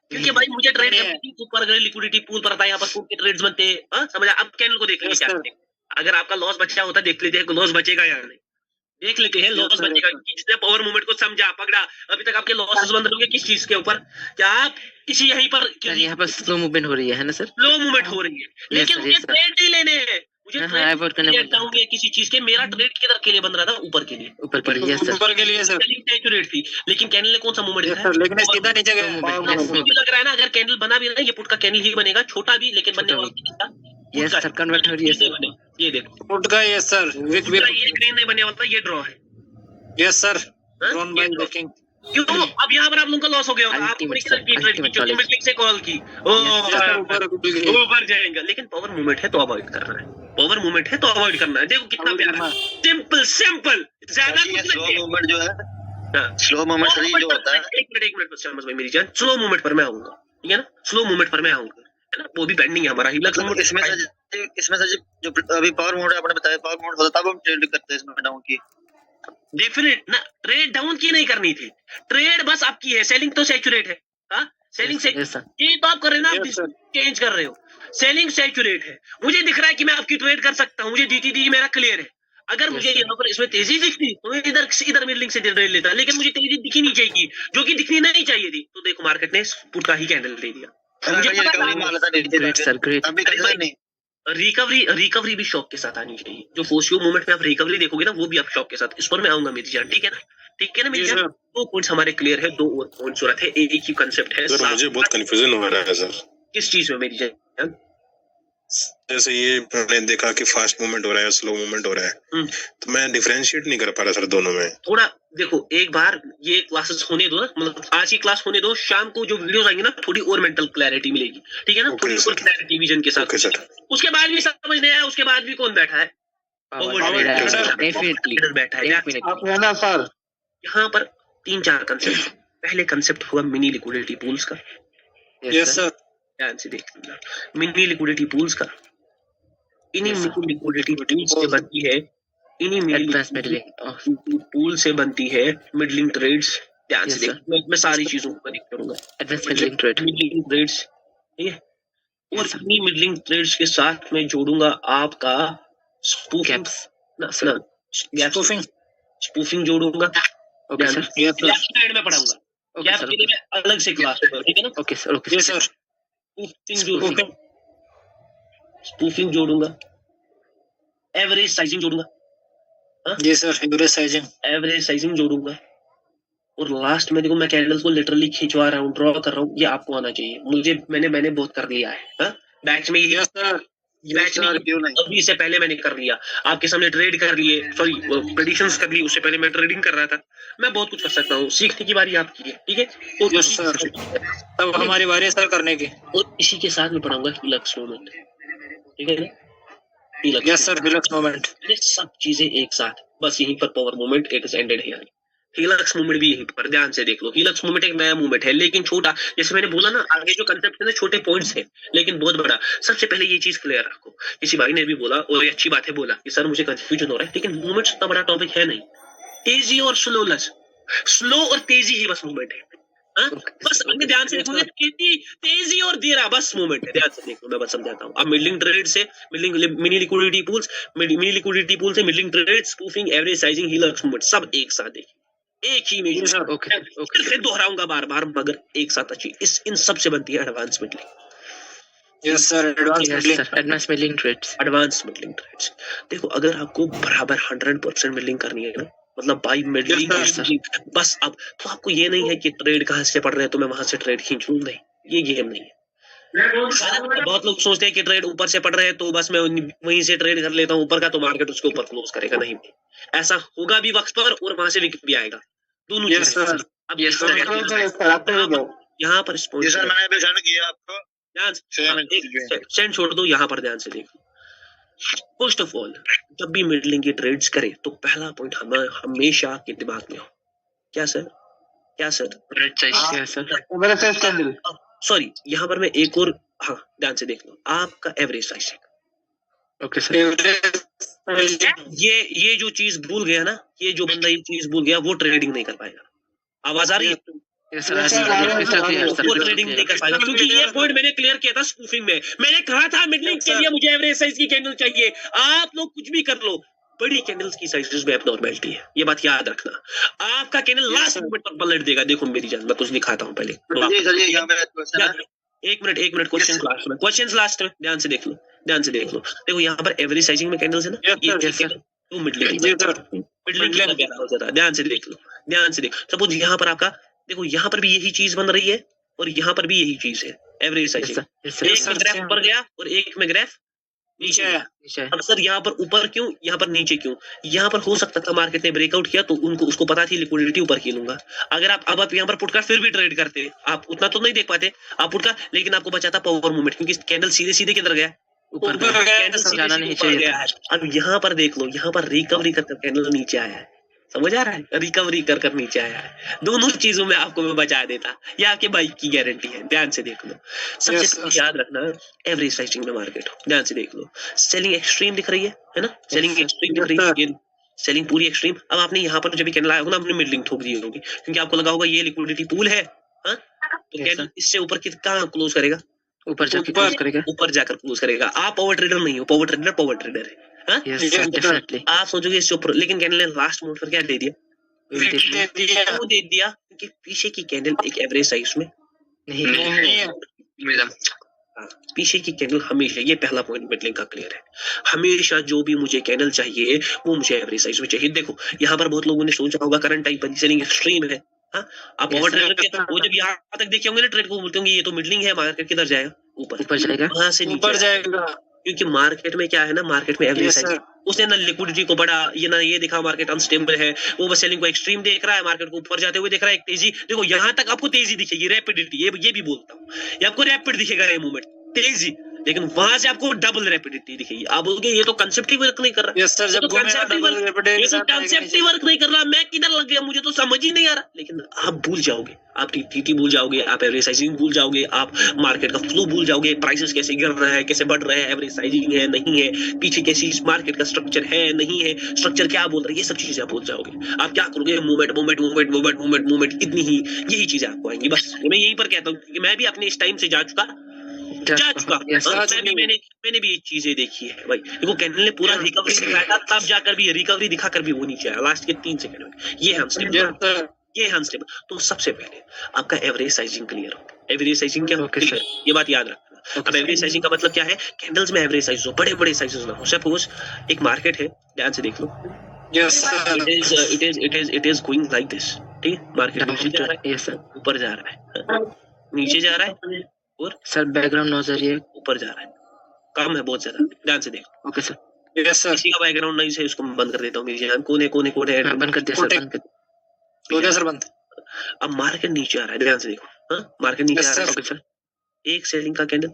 क्योंकि भाई मुझे ट्रेड करनी ऊपर गए लिक्विडिटी पूल पर आता है, यहाँ पर के ट्रेड्स बनते हैं। समझा? अब कैंडल को देखेंगे क्या अगर आपका लॉस बचा होता देख लेते हैं लॉस बचेगा या नहीं, देख लेते हैं लॉस बचेगा। जिसने पावर मूवमेंट को समझा पकड़ा, अभी तक आपके लॉसेस बंद होंगे किस चीज के ऊपर? क्या आप किसी यहीं पर सर यहाँ पर स्लो मूवमेंट हो रही है ना सर? स्लो मूवमेंट हो रही है, लेकिन मुझे ट्रेड नहीं लेने हैं, मुझे ट्रेड चाहिए किसी चीज के। मेरा ट्रेड किधर के लिए बन रहा था? ऊपर के लिए, ऊपर के लिए सर, ऊपर के लिए सर। सैचुरेट थी, लेकिन कैंडल ने कौन सा मूवमेंट दिखाया? लेकिन सीधा नीचे गया। लग रहा है ना अगर कैंडल बना भी ना, ये पुट का कैंडल ही बनेगा, छोटा भी, लेकिन बनने वाला यस सर, कन्वर्ट हो रही है सर। ये देखो पुट का ये सर, ये ग्रीन नहीं बनने वाला, ये ड्रॉ है। Yes sir, drawn by breaking. क्यों? अब यहाँ पर आप लोगों का लॉस हो गया होगा, आपने किधर की ट्रेड की, क्योंकि मिडलिंग से कॉल की, ऊपर जाएगा। लेकिन पावर मूवमेंट है तो अवॉइड करना है, पावर मूवमेंट है तो अवॉइड करना है। देखो कितना प्यारा, सिंपल सिंपल, ज्यादा कुछ स्लो नहीं। मूवमेंट जो है, स्लो मूवमेंट सही जो होता है। एक मिनट पर समझ भाई मेरी जान, स्लो मूवमेंट पर मैं आऊंगा, ठीक है ना? स्लो मूवमेंट पर मैं आऊंगा, है ना? वो भी पेंडिंग है हमारा हिलक्स मूवमेंट। इसमें सर जो अभी पावर मोड है, आपने बताया पावर मोड होता तब हम ट्रेड करते हैं इसमें डाउन की। डेफिनेट ना, ट्रेड डाउन की नहीं करनी थी, ट्रेड बस आपकी है। सेलिंग तो सैचुरेट है, हाँ सेलिंग से ये तो आप कर रहे हो ना, आप चेंज कर रहे हो। सेलिंग सैचुरेट है, मुझे दिख रहा है कि मैं आपकी ट्रेड कर सकता हूँ, मुझे डीटीडी मेरा क्लियर है। अगर मुझे यहाँ पर इसमें तेजी दिखती तो मैं इधर मिडलिंग से ट्रेड लेता, लेकिन मुझे तेजी दिखी नहीं चाहिए, जो कि दिखनी नहीं चाहिए थी। तो देखो मार्केट ने पुट का ही कैंडल दे दिया। मुझे रिकवरी भी शॉक के साथ आनी चाहिए। जो फोर्सियो मूवमेंट में आप रिकवरी देखोगे ना, वो भी आप शॉक के साथ। इस पर मैं आऊंगा मेरी जान, ठीक है ना? ठीक है ना मेरी जान? 2 पॉइंट्स हमारे क्लियर है, 2 और पॉइंट्स जरूरत है, एक ही कंसेप्ट है। मुझे बहुत कंफ्यूजन हो रहा है सर। किस चीज में मेरी जान? जैसे ये मैंने देखा कि फास्ट मूवमेंट हो रहा है, स्लो मूवमेंट हो रहा है, तो मैं डिफरेंशिएट नहीं कर पा रहा सर दोनों में। थोड़ा देखो, एक बार ये क्लासेस होने दो ना, मतलब आज की क्लास होने दो, शाम को जो वीडियोस आएंगे ना, थोड़ी और मेंटल क्लैरिटी मिलेगी, ठीक है ना? थोड़ी और क्लैरिटी विजन के साथ। उसके बाद भी समझ नहीं आया, उसके बाद भी कौन बैठा है? बैठा है सर। यहाँ पर 3-4 कंसेप्ट। पहले कंसेप्ट हुआ मिनी लिक्विडिटी पूल्स का। यस सर, ध्यान से देखिएगा, मिनी लिक्विडिटी पूल्स का। इन्हीं मिनी लिक्विडिटी पूल्स से बनती है, इन्हीं मिनी पूल से बनती है मिडलिंग ट्रेड्स। ध्यान से देखिए, मैं सारी चीजों को कनेक्ट करूंगा। मिडलिंग ट्रेड्स, ठीक है? और इन्हीं मिडलिंग ट्रेड्स के साथ मैं जोड़ूंगा आपका स्पूफिंग जोड़ूंगा। स्लाइड में पढ़ाऊंगा, गैप के लिए अलग से क्लास होगा, ठीक है ना? Okay sir, okay sir. Spoofing जोड़ूंगा, एवरेज साइजिंग जोड़ूंगा। जी सर, एवरेज साइजिंग जोड़ूंगा। और लास्ट में देखो, मैं कैंडल्स को लिटरली खिंचवा रहा हूँ, ड्रॉ कर रहा हूँ, ये आपको आना चाहिए। मैंने बहुत कर लिया है बैच में, अभी से पहले मैंने कर लिया, आपके सामने ट्रेड कर लिए, सॉरी प्रेडिक्शंस कर ली, उससे पहले मैं ट्रेडिंग कर रहा था। मैं बहुत कुछ कर सकता हूँ, सीखने की बारी आपकी है, ठीक है? तो तब हमारी बारी सर करने की। और इसी के साथ में पढ़ाऊंगा हिलक्स मूवमेंट, ठीक है ना? Yes sir, Hilux movement. ये सब चीजें एक साथ, बस यहीं पर पावर मूवमेंट एक एंडेड है। हिलक्स मूवमेंट भी यहीं पर ध्यान से देख लो। हिलक्स मूवमेंट एक नया मूवमेंट है, लेकिन छोटा। जैसे मैंने बोला ना, आगे जो कंसेप्ट है ना, छोटे पॉइंट्स हैं लेकिन बहुत बड़ा। सबसे पहले ये चीज क्लियर रखो। किसी भाई ने भी बोला, और ये अच्छी बात है, बोला कि सर मुझे कंफ्यूजन हो रहा है, लेकिन मूवमेंट इतना बड़ा टॉपिक है नहीं। तेजी और स्लो और तेजी ही बस मूवमेंट है। बस ध्यान से देखोगे, तेजी और धीरा बस मूवमेंट है। ध्यान से देखो, मैं बस समझाता हूँ। अब मिडलिंग ट्रेड से मिनी लिक्विडिटी पूल्स से middling trade, spoofing, average sizing, Hilux movement, सब एक साथ देखिए, एक ही में। फिर दोहराऊंगा बार-बार, मगर एक साथ अच्छी। इन सब से बनती है advance middling. Yes sir, advance middling trades. देखो, अगर आपको बराबर 100% मिडलिंग करनी है ना, मतलब बाई मिडलिंग बस, अब तो आपको ये नहीं है कि ट्रेड कहाँ से पड़ रहे हैं तो मैं वहां से ट्रेड खींच लूं, नहीं, ये गेम नहीं है। बहुत लोग सोचते हैं कि ट्रेड ऊपर से पड़ रहे हैं तो बस मैं वहीं से ट्रेड कर लेता हूँ ऊपर का, तो मार्केट उसके ऊपर क्लोज करेगा। नहीं, ऐसा होगा भी वक्त पर, और वहां से भी आएगा, दोनों चीजें। अब यहाँ पर सेंड छोड़ दो, यहाँ पर ध्यान से देखो। फर्स्ट ऑफ ऑल, जब भी मिडलिंग की ट्रेड्स करें तो पहला पॉइंट हमेशा के दिमाग में हो, क्या सर? सॉरी, यहाँ पर मैं एक और, हाँ ध्यान से देख लो, आपका एवरेज साइज। Okay sir. ये जो चीज भूल गया ना, ये जो बंदा ये चीज भूल गया, वो ट्रेडिंग नहीं कर पाएगा। आवाज आ रही है? Yes, sir. Crystal clear, sir. वो Crystal ट्रेडिंग नहीं clear. कर पाएगा, क्योंकि ये पॉइंट मैंने क्लियर किया था स्पूफिंग में। मैंने कहा था मिडलिंग के लिए मुझे एवरेज साइज की कैंडल चाहिए। आप लोग कुछ भी कर लो, बड़ी कैंडल्स की साइजेस में एबनॉर्मैलिटी है, ये बात याद रखना। आपका कैंडल लास्ट मोमेंट पर पलट देगा। देखो मेरी जान, मैं कुछ दिखाता हूँ पहले। जी सर, ये यहाँ पे क्वेश्चन है। एक मिनट, क्वेश्चन लास्ट में, क्वेश्चन लास्ट में, ध्यान से देख लो। देखो यहाँ पर एवरेज साइजिंग में कैंडल्स है ना, ये तो मिडलिंग हो जाता है। ध्यान से देख लो। सपोज यहाँ पर आपका देखो, यहाँ पर भी यही चीज बन रही है और यहाँ पर भी यही चीज है, एवरेज साइजिंग। एक में ग्राफ ऊपर गया और एक में ग्राफ नीचे आया। अब सर यहाँ पर ऊपर क्यों, यहाँ पर नीचे क्यों? यहाँ पर हो सकता था मार्केट ने ब्रेकआउट किया तो उसको पता थी लिक्विडिटी ऊपर की लूंगा। अगर आप यहाँ पर पुट का फिर भी ट्रेड करते, आप उतना तो नहीं देख पाते आप पुट का, लेकिन आपको बचाता पावर मूवमेंट, क्योंकि कैंडल सीधे किधर गया, ऊपर गया। अब यहाँ पर देख लो, यहाँ पर रिकवरी कर कैंडल नीचे आया है, समझ आ रहा है? रिकवरी कर नीचे आया है। दोनों चीजों में आपको मैं बचा देता, ये आपके बाइक की गारंटी है। ध्यान से देख लो। सबसे पहले याद रखना, एवरेज साइजिंग में मार्केट हो, ध्यान से देख लो। सेलिंग एक्सट्रीम दिख रही है ना? सेलिंग एक्सट्रीम दिख रही है, सेलिंग पूरी एक्सट्रीम। अब आपने यहाँ पर जब भी कैंडल आया होगा ना, आपने मिडलिंग ठोक दी होगी, क्योंकि आपको लगा होगा ये लिक्विडिटी पूल है, तो कैंडल इससे ऊपर कहाँ क्लोज करेगा? ऊपर जाकर क्लोज करेगा। आप पावर ट्रेडर नहीं हो, पावर ट्रेडर है। आप सोचोगे इससे ऊपर, लेकिन कैंडल ने लास्ट मोमेंट पर क्या दे दिया? दे दिया क्योंकि पीछे की कैंडल एक एवरेज साइज में नहीं। पीछे की कैंडल हमेशा, ये पहला पॉइंट मिडलिंग का क्लियर है, हमेशा जो भी मुझे कैंडल चाहिए वो मुझे एवरेज साइज में चाहिए। देखो यहाँ पर बहुत लोगों ने सोचा होगा करंट टाइम पर सेलिंग एक्सट्रीम है। आप पावर ट्रेडर के वो जब यहाँ तक देखे होंगे ना ट्रेड को, बोलते होंगे ये तो मिडलिंग है, मार्केट किधर जाएगा? ऊपर जाएगा, वहां से ऊपर जाएगा। क्योंकि मार्केट में क्या है ना, मार्केट में एवरेज साइज, उसने ना लिक्विडिटी को बढ़ा, ये ना ये दिखा मार्केट अनस्टेबल है, वो बस सेलिंग को एक्सट्रीम देख रहा है, मार्केट को ऊपर जाते हुए देख रहा है, एक तेजी। देखो यहाँ तक आपको तेजी दिखेगी, रैपिडिटी, ये भी बोलता हूँ, ये आपको रैपिड दिखेगा ये मूवमेंट, तेजी, लेकिन वहां से आपको डबल रैपिडिटी दिखेगी। आप बोलोगे ये तो कंसेप्ट ही वर्क नहीं कर रहा। यस सर, जब कंसेप्ट ही वर्क नहीं कर रहा, मैं किधर लग गया, मुझे तो समझ ही नहीं आ रहा। लेकिन आप भूल जाओगे, आप टीटी भूल जाओगे, आप एवरेज साइजिंग भूल जाओगे, आप मार्केट का फ्लो भूल जाओगे, प्राइसेस कैसे गिर रहा है, कैसे बढ़ रहा है, एवरेज साइजिंग है नहीं है, पीछे कैसी मार्केट का स्ट्रक्चर है नहीं है, स्ट्रक्चर क्या बोल रहा है, ये सब चीजें आप भूल जाओगे। आप क्या करोगे? मूवमेंट, इतनी ही यही चीजें आपको आएंगी। बस मैं यहीं पर कहता हूँ कि मैं भी अपने इस टाइम से जा चुका। मैंने भी ये चीजें देखी है भाई। देखो कैंडल ने पूरा रिकवरी दिखाया था, तब जाकर भी रिकवरी दिखाकर भी वो नीचे आया लास्ट के 3 सेकंड में। ये अनस्टेबल। तो सबसे पहले आपका एवरेज साइजिंग क्लियर हो। एवरेज साइजिंग क्या होगा, ये बात याद रखना। अब एवरेज साइजिंग का मतलब क्या है? कैंडल्स में एवरेज साइज हो, बड़े साइजेस ना हो। सपोज एक मार्केट है, ध्यान से देख लो, it is going like this, ठीक है? मार्केट नीचे जा रहा है, ऊपर जा रहा है, नीचे जा रहा है, और सर बैकग्राउंड नॉइज आ रही है, ऊपर जा रहा है, कम है बहुत ज्यादा, ध्यान से देखो। Okay sir. Yes sir. किसी का बैकग्राउंड नॉइज है, उसको मैं बंद कर देता हूँ। मेरी जान कोने बंद कर दिया सर, बंद। अब मार्केट नीचे आ रहा है, ध्यान से देखो। मार्केट नीचे आ रहा है। Okay sir. एक सेलिंग का कैंडल,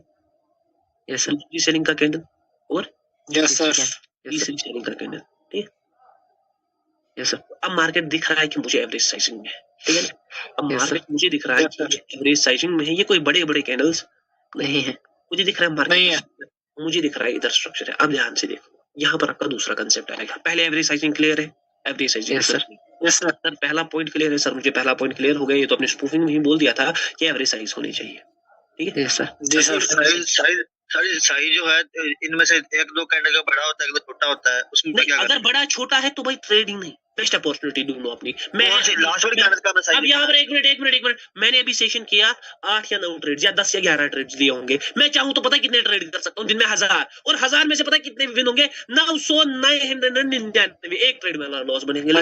यस सर, दूसरी सेलिंग का कैंडल, और यस सर, तीसरी सेलिंग का कैंडल, ठीक है? Yes sir. अब मार्केट दिख रहा है कि मुझे एवरेज साइजिंग में है, ठीक है ना? अब मार्केट मुझे दिख रहा है कि एवरेज साइजिंग में है, ये कोई बड़े कैंडल्स नहीं है, मुझे दिख रहा है मार्केट नहीं है, मुझे दिख रहा है इधर स्ट्रक्चर है। अब ध्यान से देखो, यहाँ पर आपका दूसरा कंसेप्ट आएगा। पहले एवरेज साइजिंग क्लियर है, एवरेज साइजिंग यस सर, पहला पॉइंट क्लियर है सर, मुझे पहला पॉइंट क्लियर हो गया। ये तो अपने स्पूफिंग में ही बोल दिया था कि एवरेज साइज होनी चाहिए, ठीक है? Yes sir. जी सर। साइज जो है इनमें से एक दो कैंडल का बड़ा होता है, एक दो छोटा होता है, उसमें क्या अगर बड़ा छोटा है तो भाई ट्रेडिंग नहीं, बेस्ट अपॉर्चुनिटी ढूंढो अपनी। मैं लास्ट वाली कैंडल का अब यहाँ पर एक मिनट, मैंने अभी सेशन किया 8 या 9 ट्रेड्स या 10 या 11 ट्रेड्स लिए होंगे। मैं चाहूँ तो पता कितने ट्रेड कर सकता हूँ दिन में 1000, और 1000 में से पता कितने विन होंगे? 999 एक ट्रेड में लॉस बनेंगे।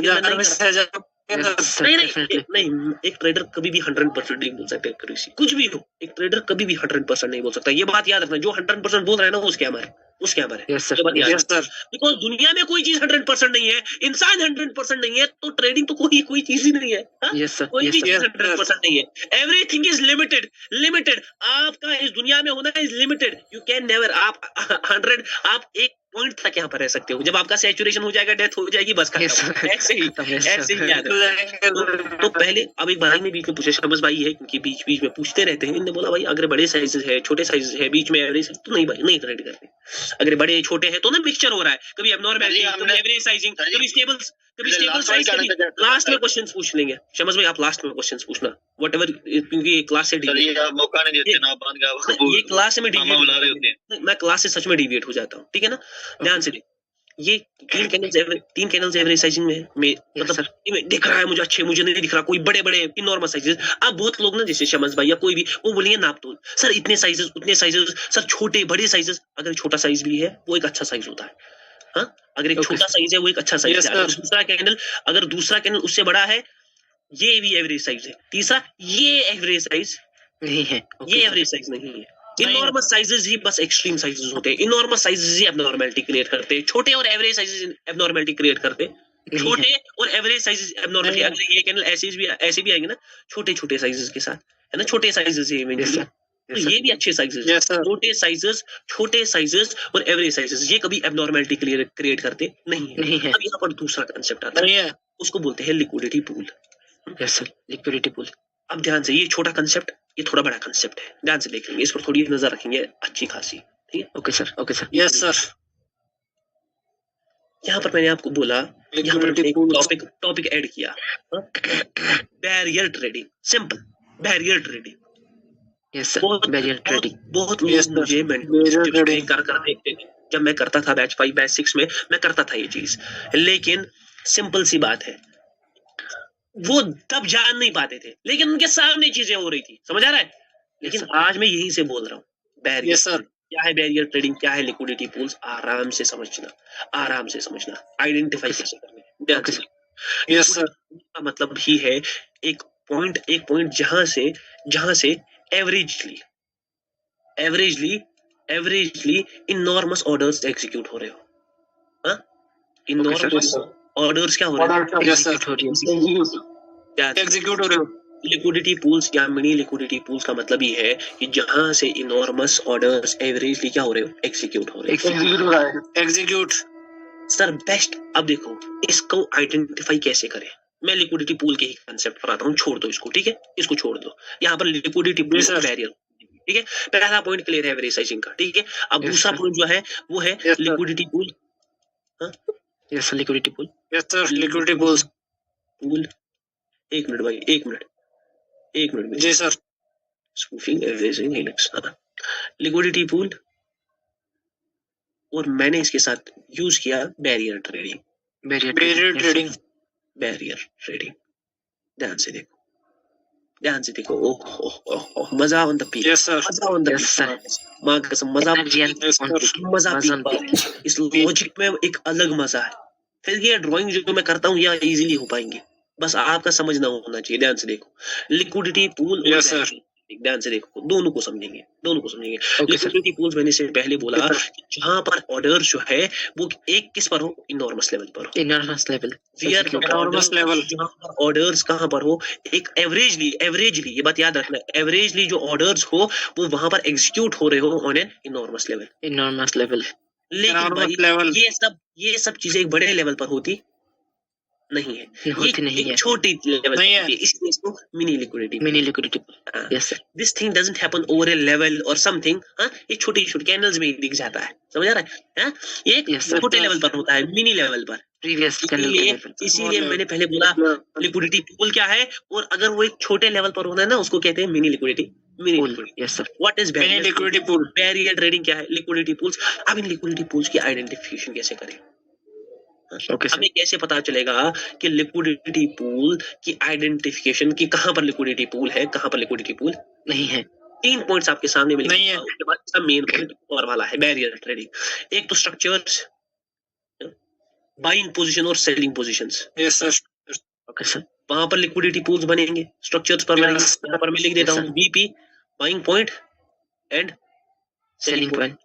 नहीं, एक ट्रेडर कभी भी 100% नहीं बोल सकता एक्यूरेसी, कुछ भी हो, एक ट्रेडर कभी भी 100% नहीं बोल सकता। ये बात याद रखना, जो 100% बोल रहा है ना, वो स्कैमर है। बिकॉज़ दुनिया में कोई चीज 100% नहीं है, इंसान 100% नहीं है, तो ट्रेडिंग तो कोई चीज ही नहीं है। कोई भी चीज 100% नहीं है। Everything is limited. आपका इस दुनिया में होना is limited. You can never, आप 100, आप एक पॉइंट तक यहाँ पर रह सकते हो। जब आपका सैचुरेशन हो जाएगा, डेथ हो जाएगी, बस Yes, खत्म। sir. ऐसे ही खत्म, yes, sir. ऐसे ही याद है। तो पहले अब एक भाई ने बीच में पूछा, शमस भाई है क्योंकि बीच बीच में पूछते रहते हैं, इन्होंने बोला भाई अगर बड़े साइजेस है, छोटे साइजेस है, बीच में एवरेज है, तो नहीं भाई नहीं ट्रेड करते। अगर बड़े छोटे हैं तो ना मिक्सचर हो रहा है, कभी एबनॉर्मलिटी, कभी एवरेज साइजिंग, कभी स्टेबल साइज। लास्ट में क्वेश्चंस पूछ लेंगे शमस भाई, आप लास्ट में क्वेश्चंस पूछना व्हाटएवर, क्योंकि ये क्लास से सर ये आप मौका नहीं देते ना, बांध का ये क्लास से मैं मामा बुला रहे होते हैं। डिविएट, मैं क्लास से सच में डिविएट हो जाता हूँ, ठीक है ना। ध्यान से देखो, ये तीन कैनल्स एवरेज साइजिंग में है, मतलब ये दिख रहा है मुझे अच्छे, मुझे नहीं दिख रहा कोई बड़े बड़े इनॉर्मल साइजेस। अब बहुत लोग ना जैसे शमस भाई या कोई भी वो बोलेंगे नाप तोल, सर इतने साइजेस उतने साइजेस, सर छोटे बड़े साइजेस। अगर छोटा साइज भी है वो एक अच्छा साइज होता है, हाँ अगर एक छोटा साइज है वो एक अच्छा साइज है। अगर दूसरा कैनल उससे बड़ा है, ये भी एवरेज साइज है। तीसरा ये एवरेज साइज नहीं है, ये एवरेज साइज नहीं है। इनॉर्मस साइजेस ही बस एक्सट्रीम साइजेस होते हैं, इनॉर्मस साइजेस ही एबनॉर्मलिटी क्रिएट करते हैं। छोटे और एवरेज साइजेस एबनॉर्मलिटी क्रिएट करते हैं, छोटे और एवरेज साइजेस एबनॉर्मलिटी। अगर ये कैनल ऐसे भी आएंगे ना छोटे छोटे साइजेस के साथ, है ना, छोटे साइजेस ये तो ये भी अच्छे साइजेस, छोटे साइजेस, छोटे साइजेस और एवरेज साइजेस, ये कभी एबनॉर्मलिटी क्रिएट करते नहीं है। अब यहाँ पर दूसरा कांसेप्ट आता है, उसको बोलते हैं liquidity pool. Yes sir, liquidity pool. अब ध्यान से, ये छोटा कंसेप्ट, ये थोड़ा बड़ा कंसेप्ट है, ध्यान से देखेंगे, इस पर थोड़ी नजर रखेंगे अच्छी खासी, ठीक है। Okay sir, okay sir. Yes sir. यहाँ पर मैंने आपको बोला, यहाँ पर मैंने एक टॉपिक ऐड किया, barrier trading. Simple, barrier trading. Yes sir, barrier trading. बहुत लोग मुझे ट्रेडिंग कर देखते थे, जब मैं करता था बैच 5 बैच 6 में, मैं करता था ये चीज। लेकिन सिंपल सी बात है, वो तब जान नहीं पाते थे, लेकिन उनके सामने चीजें हो रही थी, समझ आ रहा है। लेकिन आज मैं यहीं से बोल रहा हूँ, बैरियर क्या है, बैरियर ट्रेडिंग क्या है, लिक्विडिटी पूल्स, आराम से समझना, आइडेंटिफाई कैसे करने। Yes sir. का मतलब ही है एक पॉइंट जहां से एवरेजली इनॉर्मस ऑर्डर्स एग्जीक्यूट हो रहे हो। हाँ, इनॉर्मस ऑर्डर्स क्या हो रहे हैं, एग्जीक्यूट हो रहे हो। लिक्विडिटी पूल्स या मिनी लिक्विडिटी पूल्स का मतलब ये है कि जहां से इनॉर्मस ऑर्डर्स एवरेजली क्या हो रहे हो, एग्जीक्यूट हो रहे हो। Execute sir best. अब देखो इसको आइडेंटिफाई कैसे करें, मैं लिक्विडिटी पूल के ही कांसेप्ट पर आता हूँ, छोड़ दो इसको, ठीक है, इसको छोड़ दो। यहाँ पर लिक्विडिटी पूल बैरियर, ठीक है। पहला पॉइंट क्लियर है एवरेज साइजिंग का, ठीक है। अब दूसरा पॉइंट जो है वो है liquidity pool. Yes sir, liquidity pool. Yes sir, liquidity pool. एक मिनट भाई, एक मिनट जी sir. Spoofing averaging Linux, liquidity pool, और मैंने इसके साथ यूज किया बैरियर ट्रेडिंग। ध्यान से देखो, ओह मजा on the peak. Yes sir, मजा ऑन द पीक, मां कसम मजा इस लॉजिक में एक अलग मजा है। फिर ये ड्राइंग जो मैं करता हूँ यह इजीली हो पाएंगे, बस आपका समझना होना चाहिए। ध्यान से देखो, लिक्विडिटी पूल, यस सर, ध्यान से देखो, दोनों को समझेंगे। लिक्विडिटी पूल्स मैंने से पहले बोला कि जहां पर ऑर्डर जो है वो एक किस पर हो, इनॉर्मस लेवल पर हो। इनॉर्मस लेवल जहां पर ऑर्डर्स कहां पर हो, एक एवरेजली ये बात याद रखना, एवरेजली जो ऑर्डर्स हो वो वहां पर एग्जीक्यूट हो रहे हो ऑन एन इनॉर्मस लेवल। लेकिन ये सब चीजें एक बड़े लेवल पर होती नहीं है, ये छोटी लेवल नहीं है, इसलिए इसको mini liquidity. Yes sir, this thing doesn't happen over A level और समथिंग। हाँ, ये छोटी कैनल्स में दिख जाता है, समझ आ रहा है। हाँ, ये छोटे लेवल पर होता है, मिनी लेवल पर। इसीलिए मैंने पहले बोला लिक्विडिटी पूल क्या है, और अगर वो एक छोटे लेवल पर होता है ना, उसको कहते हैं mini liquidity. Yes sir. What is barrier liquidity pool? Barrier trading क्या है, लिक्विडिटी पूल्स। अब इन लिक्विडिटी पूल्स की आइडेंटिफिकेशन कैसे करें? हमें कैसे पता चलेगा कि लिक्विडिटी पूल की आइडेंटिफिकेशन की कहां पर लिक्विडिटी पूल है, कहां पर लिक्विडिटी पूल नहीं है? 3 पॉइंट्स आपके सामने मिलेंगे, उसके बाद इसका मेन पॉइंट और वाला है बैरियर ट्रेडिंग। एक तो स्ट्रक्चर्स, बाइंग पोजीशन और selling positions. Yes sir, okay sir. वहां पर लिक्विडिटी पूल्स बनेंगे, स्ट्रक्चर्स पर बनेंगे। यहाँ पर मैं लिख देता हूँ BP, buying point and selling point.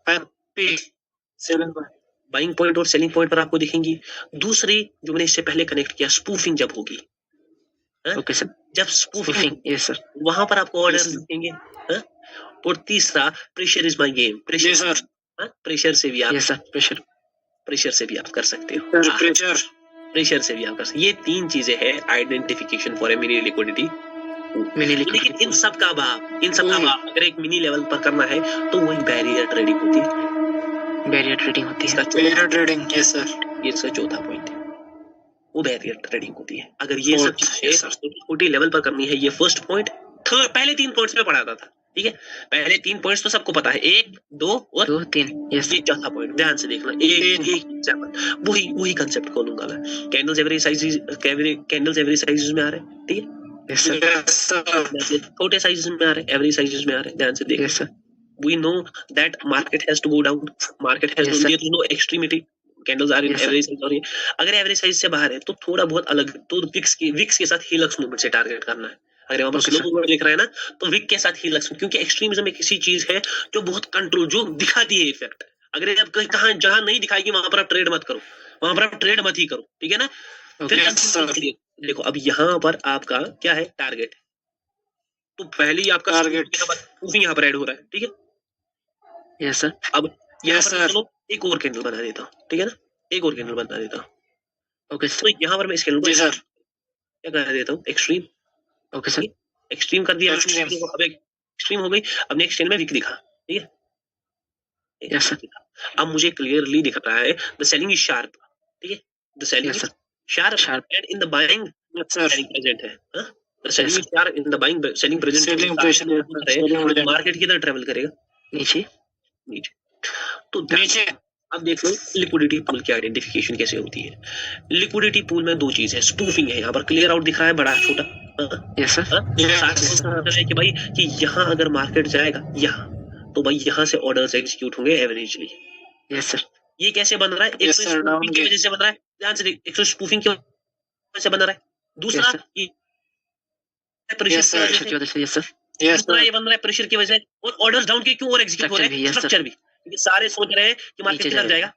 Buying point और सेलिंग पॉइंट पर आपको दिखेंगी। दूसरी जो मैंने इससे पहले कनेक्ट किया, स्पूफिंग जब होगी, ओके सर, जब स्पूफिंग, यस सर, वहां पर आपको ऑर्डर दिखेंगे। और तीसरा pressure is my game, pressure sir, pressure से भी आप, यस सर, प्रेशर प्रेशर से भी आप कर सकते हो, प्रेशर से भी आप कर सकते हो। ये 3 चीजें हैं identification for a mini liquidity. Mini लेकिन लिक्विडिटी इन सब का भाव अगर एक मिनी लेवल पर करना है तो वही बैरियर ट्रेडिंग होती है। बैरियर ट्रेडिंग होती है। बैरियर ट्रेडिंग, यस सर, ये इसका चौथा पॉइंट है, वो बैरियर ट्रेडिंग होती है। अगर ये सब चीजें छोटी लेवल पर करनी है, ये फर्स्ट पॉइंट। पहले 3 पॉइंट्स में पढ़ाता था, ठीक है, पहले 3 पॉइंट्स तो सबको पता है, 1, 2 और 2, 3, यस। ये चौथा पॉइंट ध्यान से देखना, एक एग्जांपल, वही कांसेप्ट खोलूंगा मैं। कैंडल्स एवरी साइजेस में आ रहे हैं, ठीक है, यस सर, छोटे साइजेस में आ रहे हैं, एवरी साइजेस में आ रहे हैं, ध्यान से देखना। Yes sir, We know that market has to go down, market has Yes, to, sir. there is no extremity, candles आ रही है Yes, sir. एवरेज साइज, और ये अगर एवरेज साइज से बाहर है तो थोड़ा बहुत अलग, तो विक्स के साथ हीलक्स मूवमेंट से टारगेट करना है। अगर वहां पर Okay, स्लो sir. मूवमेंट दिख रहा है ना, तो विक के साथ हीलक्स, क्योंकि एक्सट्रीमिज्म एक ऐसी चीज है जो बहुत कंट्रोल, जो दिखाती है इफेक्ट। अगर आप कहीं जहां नहीं दिखाएगी वहां पर आप ट्रेड मत करो, वहां पर आप ट्रेड मत ही करो, ठीक है ना। फिर देखो अब यहाँ पर आपका क्या है, टारगेट, तो पहले ही आपका टारगेट यहाँ पर ऐड हो रहा है, ठीक है। यस सर, अब यहाँ पर चलो एक और कैंडल बना देता हूँ, ठीक है ना, एक और कैंडल बना देता हूँ। ओके तो सर, यहाँ पर मैं इस कैंडल को क्या कर देता हूँ, एक्सट्रीम, ओके सर, एक्सट्रीम कर दिया, अब एक्सट्रीम हो गई। अब नेक्स्ट कैंडल में विक दिखा, ठीक है, यस सर, अब मुझे क्लियरली दिख रहा है द सेलिंग इज शार्प, ठीक है, the selling Yes, is sir. Sharp and in the buying selling present है, हाँ, the selling is sharp in the buying selling present, market किधर ट्रेवल करेगा, नीचे, नीचे। तो नीचे अब देख लो लिक्विडिटी पूल की आइडेंटिफिकेशन कैसे होती है। लिक्विडिटी पूल में 2 चीज है, स्पूफिंग है, यहाँ पर क्लियर आउट दिख रहा है बड़ा छोटा, यस सर, साथ है कि भाई कि यहाँ अगर मार्केट जाएगा यहाँ, तो भाई यहाँ से ऑर्डर्स एग्जीक्यूट होंगे एवरेजली। यस सर, ये कैसे बन रहा है, एक तो स्पूफिंग की वजह से बन रहा है, ध्यान से देख, एक तो स्पूफिंग की वजह से बन रहा है, दूसरा प्रेशर की वजह से, यस सर, दूसरा ये बन रहा है प्रेशर की वजह से, और ऑर्डर्स डाउन के क्यों और एग्जीक्यूट हो रहे हैं, स्ट्रक्चर भी, क्योंकि सारे सोच रहे हैं कि मार्केट किधर जाएगा,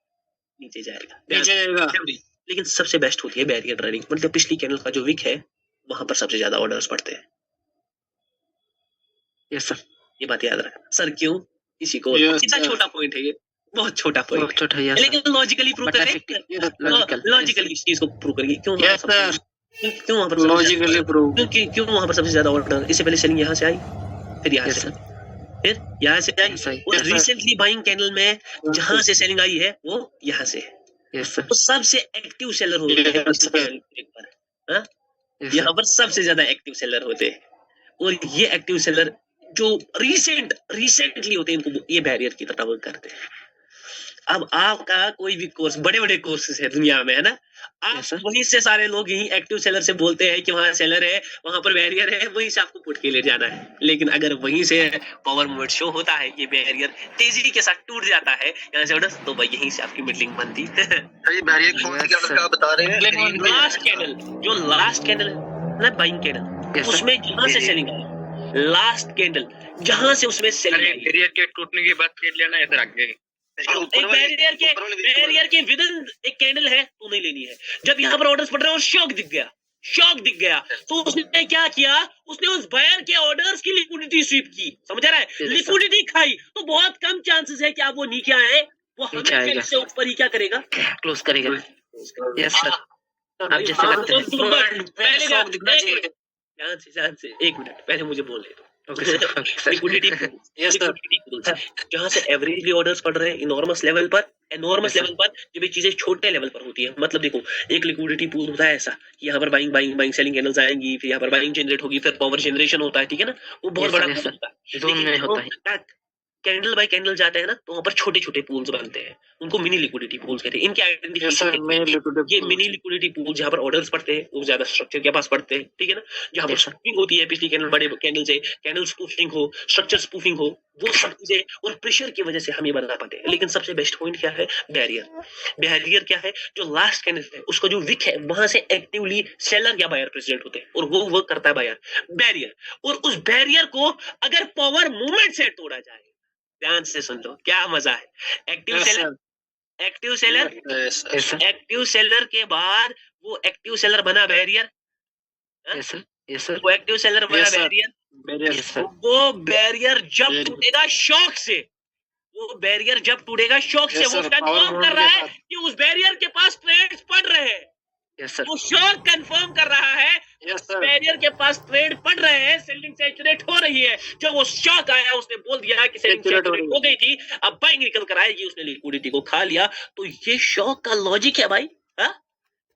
नीचे जाएगा। लेकिन सबसे बेस्ट होती है बैरियर ट्रेडिंग, मतलब पिछली कैंडल का जो विक है वहां पर सबसे ज्यादा ऑर्डर्स पड़ते हैं। यस सर, ये बात याद रखना सर, क्यों किसी को, कितना छोटा पॉइंट है ये, बहुत छोटा पॉइंट, बहुत छोटा, यस लेकिन लॉजिकली प्रूव करें, लॉजिकली इस चीज को प्रूव करेंगे, क्यों वहां पर लॉजिकली प्रूव, क्यों वहां पर सबसे ज्यादा ऑर्डर, इससे पहले सेलिंग यहाँ से आई, फिर यहाँ से, फिर यहाँ से आई, और रिसेंटली बाइंग कैंडल में जहां से सेलिंग आई है वो यहाँ से है। यस सर, तो सबसे एक्टिव सेलर होते हैं यहाँ पर सबसे ज्यादा एक्टिव सेलर होते हैं, और ये एक्टिव सेलर जो रिसेंटली होते हैं इनको ये बैरियर की तरह वर्क करते हैं। अब आपका कोई भी कोर्स, बड़े बड़े कोर्सेज है दुनिया में, है ना, आप वहीं से सारे लोग यही एक्टिव सेलर से बोलते हैं कि वहां सेलर है, वहां पर बैरियर है, वहीं से आपको पुट के ले जाना है। लेकिन अगर वहीं से पावर मूवमेंट शो होता है, ये बैरियर तेजी के साथ टूट जाता है यहाँ से ऑर्डर, तो भाई यहीं से आपकी मिडलिंग बनती है। ये बैरियर कौन सी कैंडल का बता रहे हैं? लेकिन लास्ट कैंडल, जो लास्ट कैंडल है ना बाइंग कैंडल, उसमें जहां से सेलिंग आई, लास्ट कैंडल जहां से उसमें सेलिंग आई, बैरियर के टूटने की बात कर लेना इधर आगे, बैरियर के विदिन एक कैंडल है तो नहीं लेनी है। जब यहाँ पर ऑर्डर्स पड़ रहे हैं और शॉक दिख गया, तो उसने क्या किया, उसने उस बायर के ऑर्डर्स की लिक्विडिटी स्वीप की, समझ रहा है, लिक्विडिटी खाई, तो बहुत कम चांसेस है कि आप वो नीचे आए, वो हमें से ऊपर ही क्या करेगा, क्लोज करेगा। यस सर, आप जैसे करते हैं, ध्यान से 1 मिनट पहले मुझे बोलने दो। लिक्विडिटी जहां से एवरेजली ऑर्डर्स पड़ रहे हैं इनॉर्मस लेवल पर, जब ये चीजें छोटे लेवल पर होती है, मतलब देखो एक लिक्विडिटी पूल होता है ऐसा, यहाँ पर बाइंग सेलिंग कैंडल्स आएंगी, फिर यहाँ पर बाइंग जनरेट होगी, फिर पावर जनरेशन होता है, ठीक है ना, वो बहुत बड़ा होता है। कैंडल बाय कैंडल जाते हैं ना, तो वहाँ पर छोटे छोटे पूल्स बनते हैं, उनको मिनी लिक्विडिटी पूल्स कहते हैं। इनके आइडेंटिफिकेशन, ये मिनी लिक्विडिटी पूल जहाँ पर ऑर्डर्स पड़ते हैं वो ज्यादा स्ट्रक्चर के पास पड़ते हैं, ठीक है ना, जहाँ पर स्पूफिंग होती है, पिछली कैंडल बड़े कैंडल से कैंडल स्पूफिंग हो, स्ट्रक्चर स्पूफिंग हो, वो सब चीजें और प्रेशर की वजह से हम ये बना पाते हैं। लेकिन सबसे बेस्ट पॉइंट क्या है, बैरियर क्या है, जो लास्ट कैंडल है उसका जो विक है वहां से एक्टिवली सेलर या बायर प्रेसिडेंट होते हैं, और वो वर्क करता है बैरियर, और उस बैरियर को अगर पावर मूवमेंट से तोड़ा जाए, ध्यान से सुन लो क्या मजा है, एक्टिव सेलर के बाद वो एक्टिव सेलर बना बैरियर, वो एक्टिव सेलर बना बैरियर, वो बैरियर जब टूटेगा शॉक से, वो बैरियर जब टूटेगा शॉक से, Yes, वो sir. Power कंफर्म mode कर रहा के है साथ। कि उस बैरियर के पास ट्रेड्स पड़ रहे हैं। यस सर, वो शॉक कंफर्म कर रहा है यस सर, बैरियर के पास ट्रेड पड़ रहे हैं, सेलिंग सैचुरेट हो रही है। जब वो शॉक आया, उसने बोल दिया कि सेलिंग Saturate हो सैचुरेट हो गई थी, अब बाइंग निकल कर आएगी, उसने लिक्विडिटी को खा लिया। तो ये शॉक का लॉजिक है भाई। हाँ,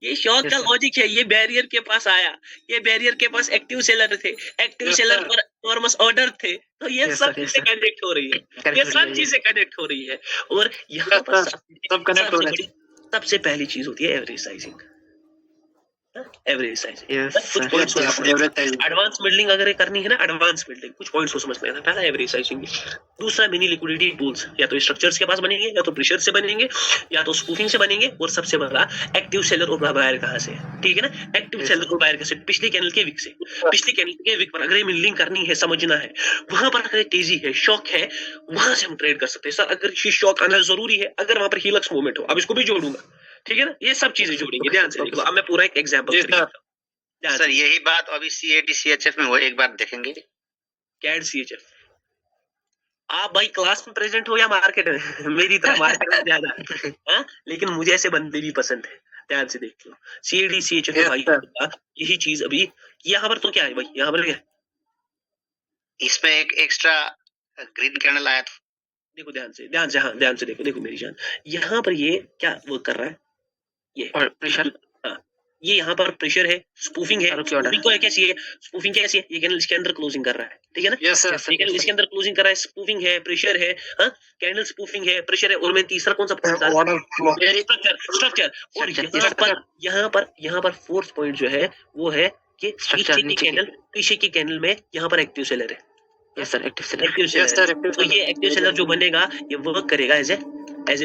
ये शॉक Yes, का sir. लॉजिक है। ये बैरियर के पास आया, ये बैरियर के पास एक्टिव सेलर थे, एक्टिव Yes, सेलर sir. पर नॉर्मस ऑर्डर थे। तो ये Yes, सब sir, yes, चीजें sir. कनेक्ट हो रही है, ये Correct हो सब रही है, चीजें कनेक्ट हो रही है। और यहाँ Yes, पर sir. सब connect हो रहा है। सबसे पहली चीज होती है average sizing. Average sizing, yes कुछ पॉइंट्स सर, एडवांस मिडलिंग अगर करनी है ना, एडवांस मिडलिंग कुछ पॉइंट्स को समझना है। पहला एवरेज साइजिंग, दूसरा मिनी लिक्विडिटी पूल्स, या तो स्ट्रक्चर्स के पास बनेंगे, या तो प्रेशर से बनेंगे, या तो स्पूफिंग से बनेंगे, और सबसे बड़ा एक्टिव सेलर और बायर कहां से, ठीक है ना। एक्टिव Yes, सेलर और बायर कैसे, पिछले कैनल के विक से, पिछले कैनल के विक पर अगर मिडलिंग करनी है, समझना है, वहां पर अगर तेजी है, शॉक है, वहां से हम ट्रेड कर सकते हैं। सर अगर ये शॉक आना जरूरी है, अगर वहां पर हीलक्स मूवमेंट हो, अब इसको भी जोड़ूंगा, ठीक है ना। ये सब चीजें जोड़ेंगे, ध्यान से देखो। अब मैं पूरा एक एग्जांपल सर यही बात अभी CAD CHF में वो एक बार देखेंगे। कैड CHF, आप भाई क्लास में प्रेजेंट हो या मार्केट में? मेरी तरह मार्केट में ज्यादा, हाँ, लेकिन मुझे ऐसे बंदे भी पसंद है। ध्यान से देख लो, CAD CHF Yes, भाई, sir. यही चीज अभी यहाँ पर तो क्या है भाई, यहाँ पर क्या है? इसमें एक एक्स्ट्रा ग्रीन कैंडल आया था। देखो ध्यान से, हाँ ध्यान से देखो, देखो मेरी जान, यहाँ पर ये क्या वर्क कर रहा है, ये और प्रेशर, हाँ, ये यहाँ पर प्रेशर है, स्पूफिंग है। और क्या order? स्पूफिंग को कैसी है, स्पूफिंग कैसी है, ये कैंडल इसके अंदर क्लोजिंग कर रहा है, ठीक है ना। यस सर, ये कैंडल इसके अंदर क्लोजिंग कर रहा है, स्पूफिंग है, प्रेशर है, हाँ, कैंडल स्पूफिंग है, प्रेशर है, और मैं तीसरा कौन सा पॉइंट वाटर फ्लो, स्ट्रक्चर। और यहाँ पर फोर्थ पॉइंट जो है वो है कि Structure पीछे की कैंडल में यहाँ पर एक्टिव सेलर है। Yes sir, active seller, active yes sir, seller, active तो ये एक्टिव सेलर जो बनेगा, ये वर्क करेगा as a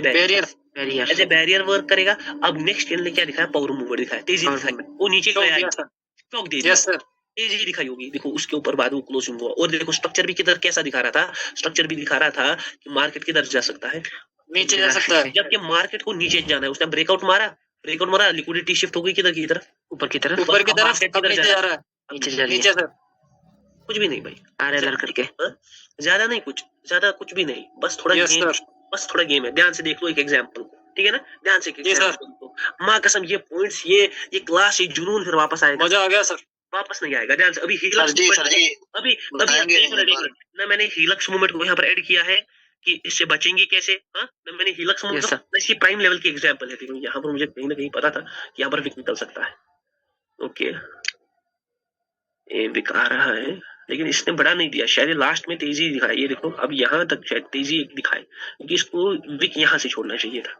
barrier, barrier, as a barrier work करेगा। अब नेक्स्ट कैंडल ने क्या दिखाया, पावर मूवमेंट दिखाया, तेजी Power दिखाई, movement. वो नीचे गया, यस सर, शॉक दे दिया, यस सर, तेजी दिखाई होगी। देखो उसके ऊपर बाद वो क्लोजिंग हुआ, और देखो स्ट्रक्चर भी किधर कैसा दिखा रहा था, स्ट्रक्चर भी दिखा रहा था कि मार्केट किधर जा सकता है, नीचे जा सकता है, जबकि मार्केट को नीचे जाना है। उसने ब्रेकआउट मारा, लिक्विडिटी शिफ्ट हो गई किधर की तरफ, ऊपर की तरफ, ऊपर की तरफ, market किधर नीचे जा जा रहा है, नीचे जा रही है, नीचे सर, कुछ भी नहीं भाई, RLR करके, हाँ? ज्यादा नहीं, ज्यादा कुछ भी नहीं, बस थोड़ा यस गेम, सर, बस थोड़ा गेम है। ध्यान से देख लो एक एग्जांपल को, ठीक है ना, ध्यान से एक जी सर। example को। माँ कसम, ये पॉइंट्स, ये क्लास, ये जुनून फिर वापस आएगा, मजा आ गया सर, वापस नहीं आएगा। ध्यान से, अभी सर हीलक्स जी अभी बताएंगे एक मिनट, ना मैंने हीलक्स मूवमेंट को यहाँ पर ऐड किया है कि इससे बचेंगे कैसे, हाँ, ना मैंने हीलक्स Yes, मूवमेंट, sir. इसकी प्राइम लेवल की एग्जांपल है। देखो यहाँ पर मुझे कहीं ना कहीं पता था कि यहाँ पर विक निकल सकता है, ओके, ये विक आ रहा है, लेकिन इसने बड़ा नहीं दिया, शायद लास्ट में तेजी दिखाई। ये देखो अब यहाँ तक शायद तेजी दिखाए, क्योंकि इसको विक यहाँ से छोड़ना चाहिए था,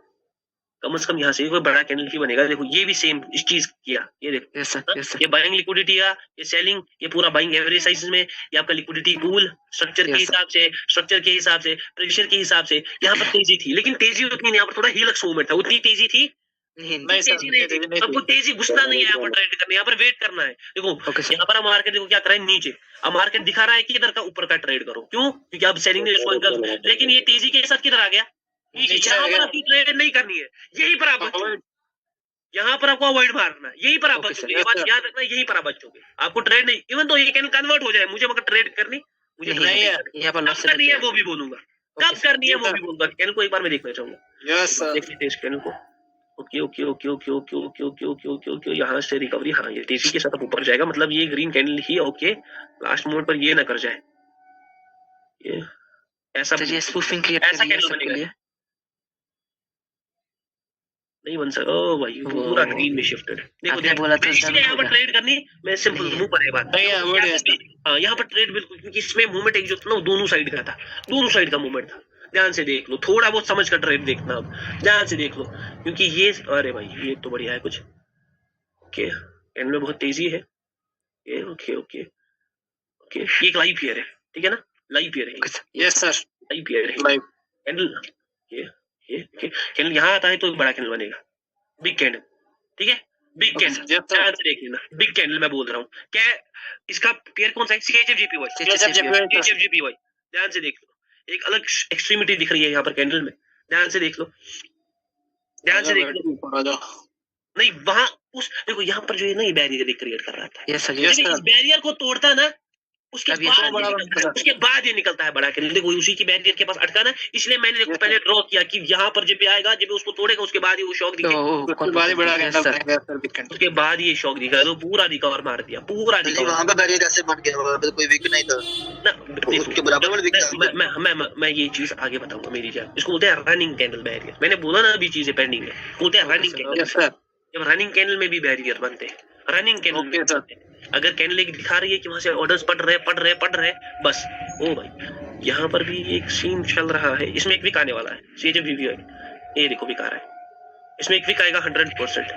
कम से कम यहाँ से कोई बड़ा कैंडल ही बनेगा। देखो ये भी सेम इस चीज किया, ये देखो, यस सर, यस सर, ये बाइंग लिक्विडिटी का, ये सेलिंग, ये पूरा बाइंग एवरेज साइज में, ये आपका लिक्विडिटी पूल, स्ट्रक्चर के Yes, sir. हिसाब से, प्रेशर के हिसाब से यहाँ पर तेजी थी, लेकिन तेजी उतनी नहीं, यहाँ पर थोड़ा हीलक्स मूवमेंट था, उतनी तेजी थी नहीं तेजी नहीं थी। सबको तेजी घुसना नहीं है, यहाँ पर ट्रेड करना, यहाँ पर वेट करना है। देखो ओके सर, यहाँ पर मार्केट देखो क्या कर रहा है, नीचे, अब मार्केट दिखा रहा है कि इधर का ऊपर का ट्रेड करो, क्यों, क्योंकि अब सेलिंग ने इसको कर, लेकिन ये तेजी के साथ किधर आ गया, नीचे यहाँ आ पर गया। आपकी ट्रेड नहीं करनी है, यही पर आप बचोगे, यहाँ पर आपको अवॉइड मारना है, यही पर आप Okay, बचोगे। sir. ये बात Yes, sir. याद रखना, यही पर आप बचोगे, आपको ट्रेड नहीं, इवन तो ये कैन कन्वर्ट हो जाए, मुझे मगर ट्रेड करनी, मुझे नहीं trade है, करनी। यहाँ पर कब लॉस करनी है वो भी बोलूंगा, कब sir. करनी है Yes, वो sir. भी बोलूंगा। कैन को एक बार मैं देखना चाहूंगा, यस सर, देख लेते हैं इस कैन को। Okay okay okay okay okay okay okay okay okay okay, यहाँ से रिकवरी, हाँ ये तेजी के साथ अब ऊपर जाएगा, मतलब ये ग्रीन कैंडल ही, ओके, लास्ट मोमेंट पर ये ना कर जाए, ये ऐसा सर ये स्पूफिंग क्रिएट ऐसा कर लिया कैंडल सर के बनेगा, लिए, नहीं बन सका। ओ भाई वो पूरा ग्रीन में शिफ्टेड। देखो आपने बोला था इसलिए यहाँ पर ट्रेड करनी, मैं सिंपल नहीं। मुंह पर है बात, नहीं, avoid है इसका। हाँ यहाँ पर ट्रेड बिल्कुल, क्योंकि इसमें मूवमेंट एक जो था ना वो दोनों साइड का था, दोनों साइड का मूवमेंट था। ध्यान से देख लो, थोड़ा बहुत समझ कर ट्रेड देखना, अब ध्यान से देख लो, क्योंकि ये, अरे भाई ये तो बढ़िया है कुछ, ओके, एंड में बहुत तेजी है, ये ओके ओके ओके, ये एक लाइव पेयर है, ठीक है ना, लाइव पेयर है, यस सर, लाइव पेयर है, लाइव, कैंडल, ये कैंडल यहाँ आता है तो बड़ा कैंडल बनेगा, बिग कैंडल, ठीक है, big Okay, candle, yes, sir. ध्यान से देख लेना, बिग कैंडल मैं बोल रहा हूँ। क्या इसका पेयर कौन सा है, CHFJPY, ध्यान से देख लो, एक अलग एक्सट्रीमिटी दिख रही है यहाँ पर कैंडल में, ध्यान से देख लो, ध्यान से देख लो, नहीं वहां उस देखो यहाँ पर जो है ना, ये बैरियर क्रिएट कर रहा था, यस सर, यदि इस बैरियर को तोड़ता ना, उसके अब ये बाद बड़ा उसके बाद ये निकलता है बड़ा कैंडल। देखो उसी की बैरियर के पास अटका ना, इसलिए मैंने देखो पहले ड्रॉ किया कि यहाँ पर जब भी आएगा, जब उसको तोड़ेगा उसके बाद ही वो शॉक दिखेगा, तो बाद ही बड़ा उसके बाद ये शॉक दिखा तो पूरा रिकवर मार दिया, पूरा जी रिकवर वहाँ पे बैरियर कैसे बन गया, वहाँ पे कोई वीक नहीं था, ना। देखो, उसके बराबर में वीक था। मैं ये चीज आगे बताऊंगा मेरी जान। इसको बोलते हैं रनिंग कैंडल बैरियर। मैंने बोला ना अभी चीजें पेंडिंग है, बोलते हैं रनिंग कैंडल। जब रनिंग कैंडल में भी बैरियर बनते हैं, रनिंग कैंडल अगर कैंडल एक दिखा रही है कि वहां से ऑर्डर्स पड़ रहे, बस ओ भाई यहाँ पर भी एक सीन चल रहा है। इसमें एक वीक आने वाला है, ये जो वीडियो है ये देखो वीक आ रहा है, इसमें एक वीक आएगा 100%।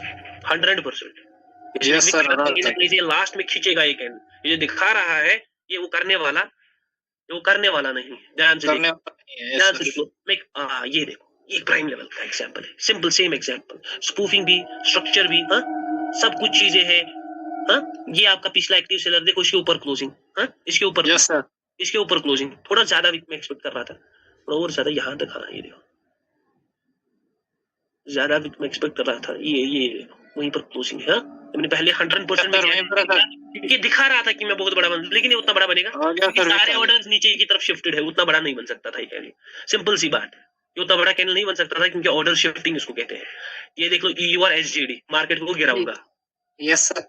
ये लास्ट में खींचेगा ये कैंडल। ये जो दिखा रहा है ये वो करने वाला नहीं। ध्यान से देखो। ये देखो ये प्राइम लेवल का एग्जांपल है, सिंपल सेम एग्जांपल। स्पूफिंग भी, स्ट्रक्चर भी, हाँ सब कुछ चीजें हैं। हाँ ये आपका पिछला एक्टिव सेलर देखो, इसके ऊपर क्लोजिंग, हाँ इसके ऊपर इसके ऊपर क्लोजिंग थोड़ा ज्यादा वीक में एक्सपेक्ट कर रहा था, थोड़ा और ज्यादा यहाँ तक आ, ये देखो ज्यादा वीक में एक्सपेक्ट कर रहा था। ये देखो वहीं पर क्लोजिंग है। मैंने पहले 100% ये दिखा रहा था कि मैं बहुत बड़ा बन, लेकिन ये उतना बड़ा बनेगा, सारे ऑर्डर्स नीचे की तरफ शिफ्टेड है, उतना बड़ा नहीं बन सकता था ये कैंडल। सिंपल सी बात है, ये उतना बड़ा कैंडल नहीं बन सकता था क्योंकि ऑर्डर शिफ्टिंग इसको कहते हैं। ये देख लो EUR SGD, मार्केट को गिराऊंगा। Yes sir.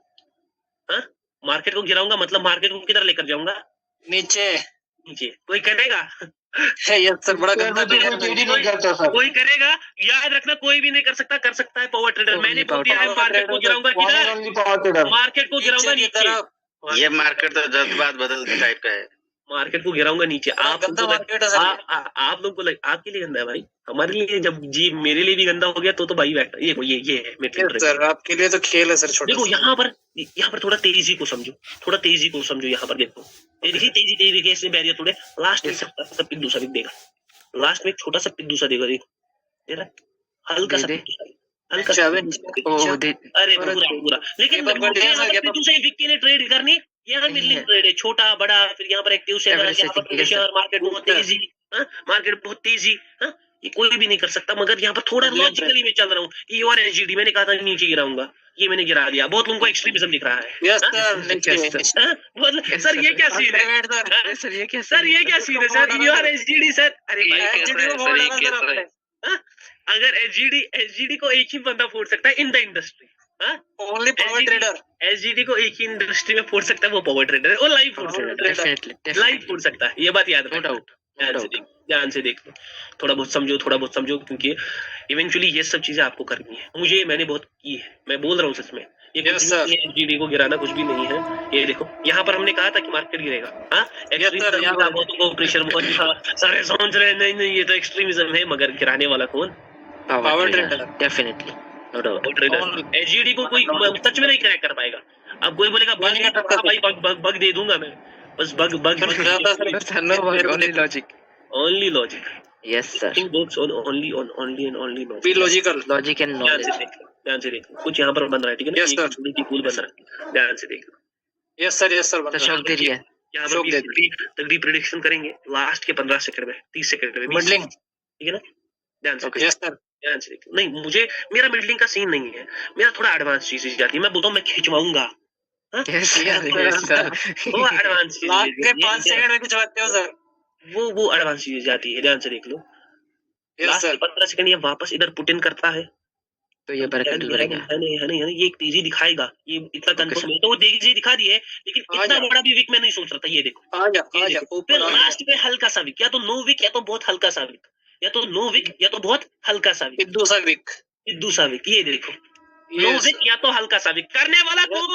हाँ मार्केट को गिराऊंगा मतलब मार्केट को किधर लेकर जाऊंगा, नीचे। कोई करेगा यस सर, बड़ा गंदा कोई करेगा, याद रखना कोई भी नहीं कर सकता है पावर ट्रेडर। मैंने बोल दिया है मार्केट को गिराऊंगा किधर, मार्केट को गिराऊंगा नीचे। ये मार्केट तो जज्बात बदलते टाइप का है, मार्केट को गिराऊंगा नीचे। आप लोग को आपके लिए गंदा है भाई, हमारे लिए जब जी मेरे लिए भी गंदा हो गया तो भाई बैठा। ये है सर, आपके लिए तो खेल है सर छोटा। देखो यहाँ पर थोड़ा तेजी को समझो। यहाँ पर देखो ये देखिए तेजी कैसे बैरियर तोड़े। लास्ट में सब पिक दूसरा देगा, लास्ट में छोटा सा पिक दूसरा देगा। देखो हल्का सा अरे पूरा। लेकिन विक के लिए ट्रेड करनी, यहाँ मिडलिंग ट्रेड है, छोटा बड़ा, फिर यहाँ पर एक्टिव सेलर, यहाँ पर प्रेशर, मार्केट बहुत तेजी, ये कोई भी नहीं कर सकता। मगर यहाँ पर थोड़ा लॉजिकली मैं चल रहा हूँ। EUR SGD मैंने कहा था नीचे गिराऊंगा, ये मैंने गिरा दिया। बहुत लोगों को एक्सट्रीमिज्म दिख रहा है। सर ये क्या सीन है, सर ये क्या सीन है सर, EUR SGD सर। अरे अगर SGD को एक ही बंदा फोड़ सकता है in the industry, only power trader. SGD को एक ही इंडस्ट्री में फोड़ सकता है, वो पावर ट्रेडर है। वो लाइव फोड़ सकता है, लाइव फोड़ सकता है, ये बात याद रखो। ध्यान से देख लो, थोड़ा बहुत समझो क्योंकि इवेंचुअली ये सब चीजें आपको करनी है। मैंने बहुत की है, मैं बोल रहा हूँ सच में। ये SGD को गिराना कुछ भी नहीं है। ये देखो यहाँ पर हमने कहा था कि मार्केट गिरेगा, प्रेशर बहुत सारे समझ रहे हैं। नहीं ये तो एक्सट्रीमिज्म है, मगर गिराने वाला कौन, पावर ट्रेडर डेफिनेटली। SGD को कोई सच में नहीं क्रैक कर पाएगा। अब कोई बोलेगा बग दे दूंगा मैं, बस bug only logic. Yes sir, works on only logic and knowledge. ध्यान से देखो कुछ यहाँ पर बन रहा है, ठीक है ना, एक पूल बन रहा है, ध्यान से देखो। यस सर शॉक दे रही है। यहाँ पर तगड़ी प्रेडिक्शन करेंगे लास्ट के 15 सेकंड में, 30 सेकंड में, मिडलिंग, ठीक है ना। ध्यान से यस सर, ध्यान से देखो। नहीं मुझे मेरा मिडलिंग का सीन नहीं है, मेरा थोड़ा एडवांस चीज जाती है। मैं बोलता हूँ मैं खिंचवाऊंगा, यस सर, वो एडवांस चीज 5 सेकंड में खिंचवाते हो सर, वो एडवांस चीज जाती है। ध्यान से देख लो, लास्ट 15 सेकंड ये वापस इधर पुट इन करता है तो ये बरकत बढ़ेगा। है नहीं ये एक तेजी दिखाएगा, ये इतना कंफर्म है। तो वो तेजी दिखा दी है, लेकिन इतना बड़ा भी वीक मैं नहीं सोच रहा था। ये देखो आ जा फिर लास्ट में हल्का सा वीक, या तो नो वीक या तो बहुत हल्का सा वीक, या तो नो वीक या तो बहुत हल्का सा वीक, दूसरा वीक। ये देखो नो वीक या तो हल्का सा वीक। करने वाला कौन,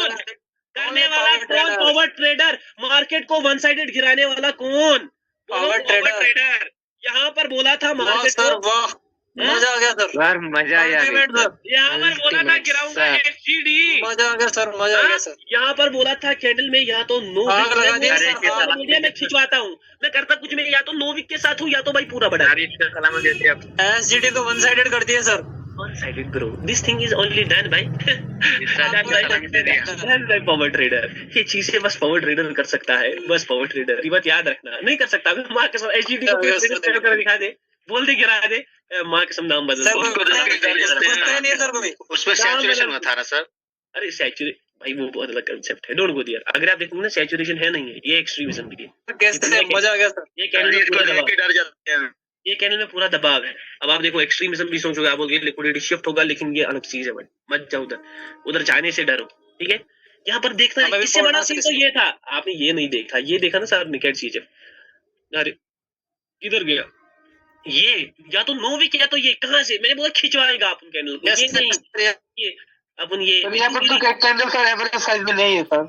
पावर ट्रेडर। मार्केट को वन साइडेड गिराने वाला कौन, पावर ट्रेडर। यहाँ पर बोला था मार्केट को, मजा आ गया सर, यार मजा आया। यहाँ पर बोला था गिराऊंगा SGD, मजा आ गया सर। यहाँ पर बोला था कैंडल में या तो नो वीक मैं खिंचवाता हूँ, मैं करता कुछ में, या तो नो वीक के साथ हूँ या तो भाई पूरा बड़ा। SGD को वन साइडेड कर दिया sir, one sided bro. This thing is only done by power trader. ये चीजें बस पावर ट्रेडर कर सकता है, बस पावर ट्रेडर। ये बात याद रखना, नहीं कर सकता माँ के साथ। SGD को दिखा दे, बोल दे गिरा दे, माँ कसम नाम बदल। उसमें सैचुरेशन हुआ था ना सर। अरे भाई वो बहुत अलग कंसेप्ट है, डोंट गो देयर। अगर आप देखोगे ना सैचुरेशन है नहीं है, ये एक्सट्रीमिज्म भी है। कैसे मजा आ गया सर। ये कैनल में पूरा दबाव, डर जाते हैं। ये कैनल में पूरा दबाव है। अब आप देखो एक्सट्रीमिज्म भी सोचोगे, आप बोलोगे लिक्विडिटी शिफ्ट होगा, लेकिन ये अलग चीज है भाई, मत जाओ उधर, उधर जाने से डरो, ठीक है। यहाँ पर देखना है, इससे बड़ा सीन तो ये था, आपने ये नहीं देखा, ये देखा ना सर निकेट चीज। अरे किधर गया ये, या तो नो विक या तो ये कहाँ से, मैंने बोला खिंचवाएगा अपन कैनल को, ये नहीं, ये अपन ये यहाँ पर तो कैंडल का एवरेज साइज में नहीं है सर।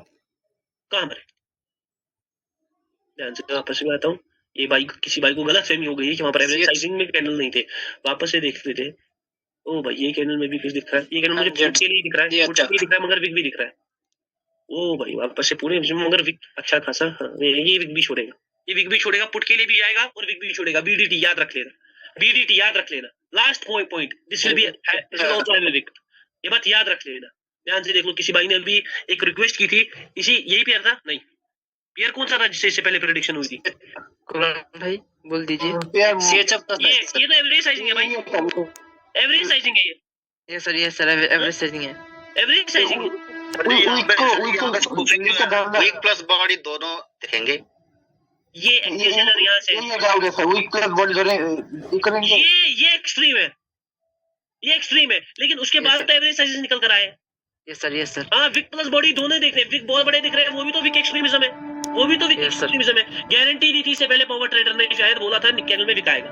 कहाँ पर है? ध्यान से वापस में आता हूँ, ये बाइक किसी बाइक को गलत फहमी हो गई है कि वहाँ पर एवरेज साइजिंग में कैंडल नहीं थे, वापस से देख लेते। ओ भाई ये कैंडल में भी कुछ दिख रहा है, ये कैंडल मुझे फुट के लिए दिख रहा है, फुट के लिए दिख रहा है, मगर विक भी दिख रहा है। ओ भाई वापस से पूरे मगर विक अच्छा खासा, हाँ, ये विक भी छोड़ेगा, ये विक भी छोड़ेगा, पुट के लिए भी आएगा और विक भी छोड़ेगा। बीडीटी याद रख लेना, बीडीटी याद रख लेना, last point, this will be also have a week, ये बात याद रख लेना। ध्यान से देख लो, किसी भाई ने अभी एक रिक्वेस्ट की थी, इसी यही पेयर था, नहीं पेयर कौन सा था जिससे इससे पहले प्रेडिक्शन हुई थी? कुरान भाई बोल दीजिए। ये तो एवरेज साइजिंग है भाई, एवरेज साइजिंग है ये सर एवरेज साइजिंग है, एवरेज साइजिंग है। वीक प्लस बॉडी दोनों दिखेंगे। ये एक्टिव सेलर यहाँ से, ये एक्सट्रीम है, ये एक्सट्रीम है, लेकिन उसके बाद तो एवरेज साइज निकल कर आए। यस सर हाँ विक प्लस बॉडी दोनों देख रहे हैं, विक बहुत बड़े दिख रहे हैं, वो भी तो विक एक्सट्रीमिज्म है, वो भी तो विक एक्सट्रीमिज्म है। गारंटी दी थी इससे पहले पावर ट्रेडर ने, शायद बोला था कैनल में विक आएगा,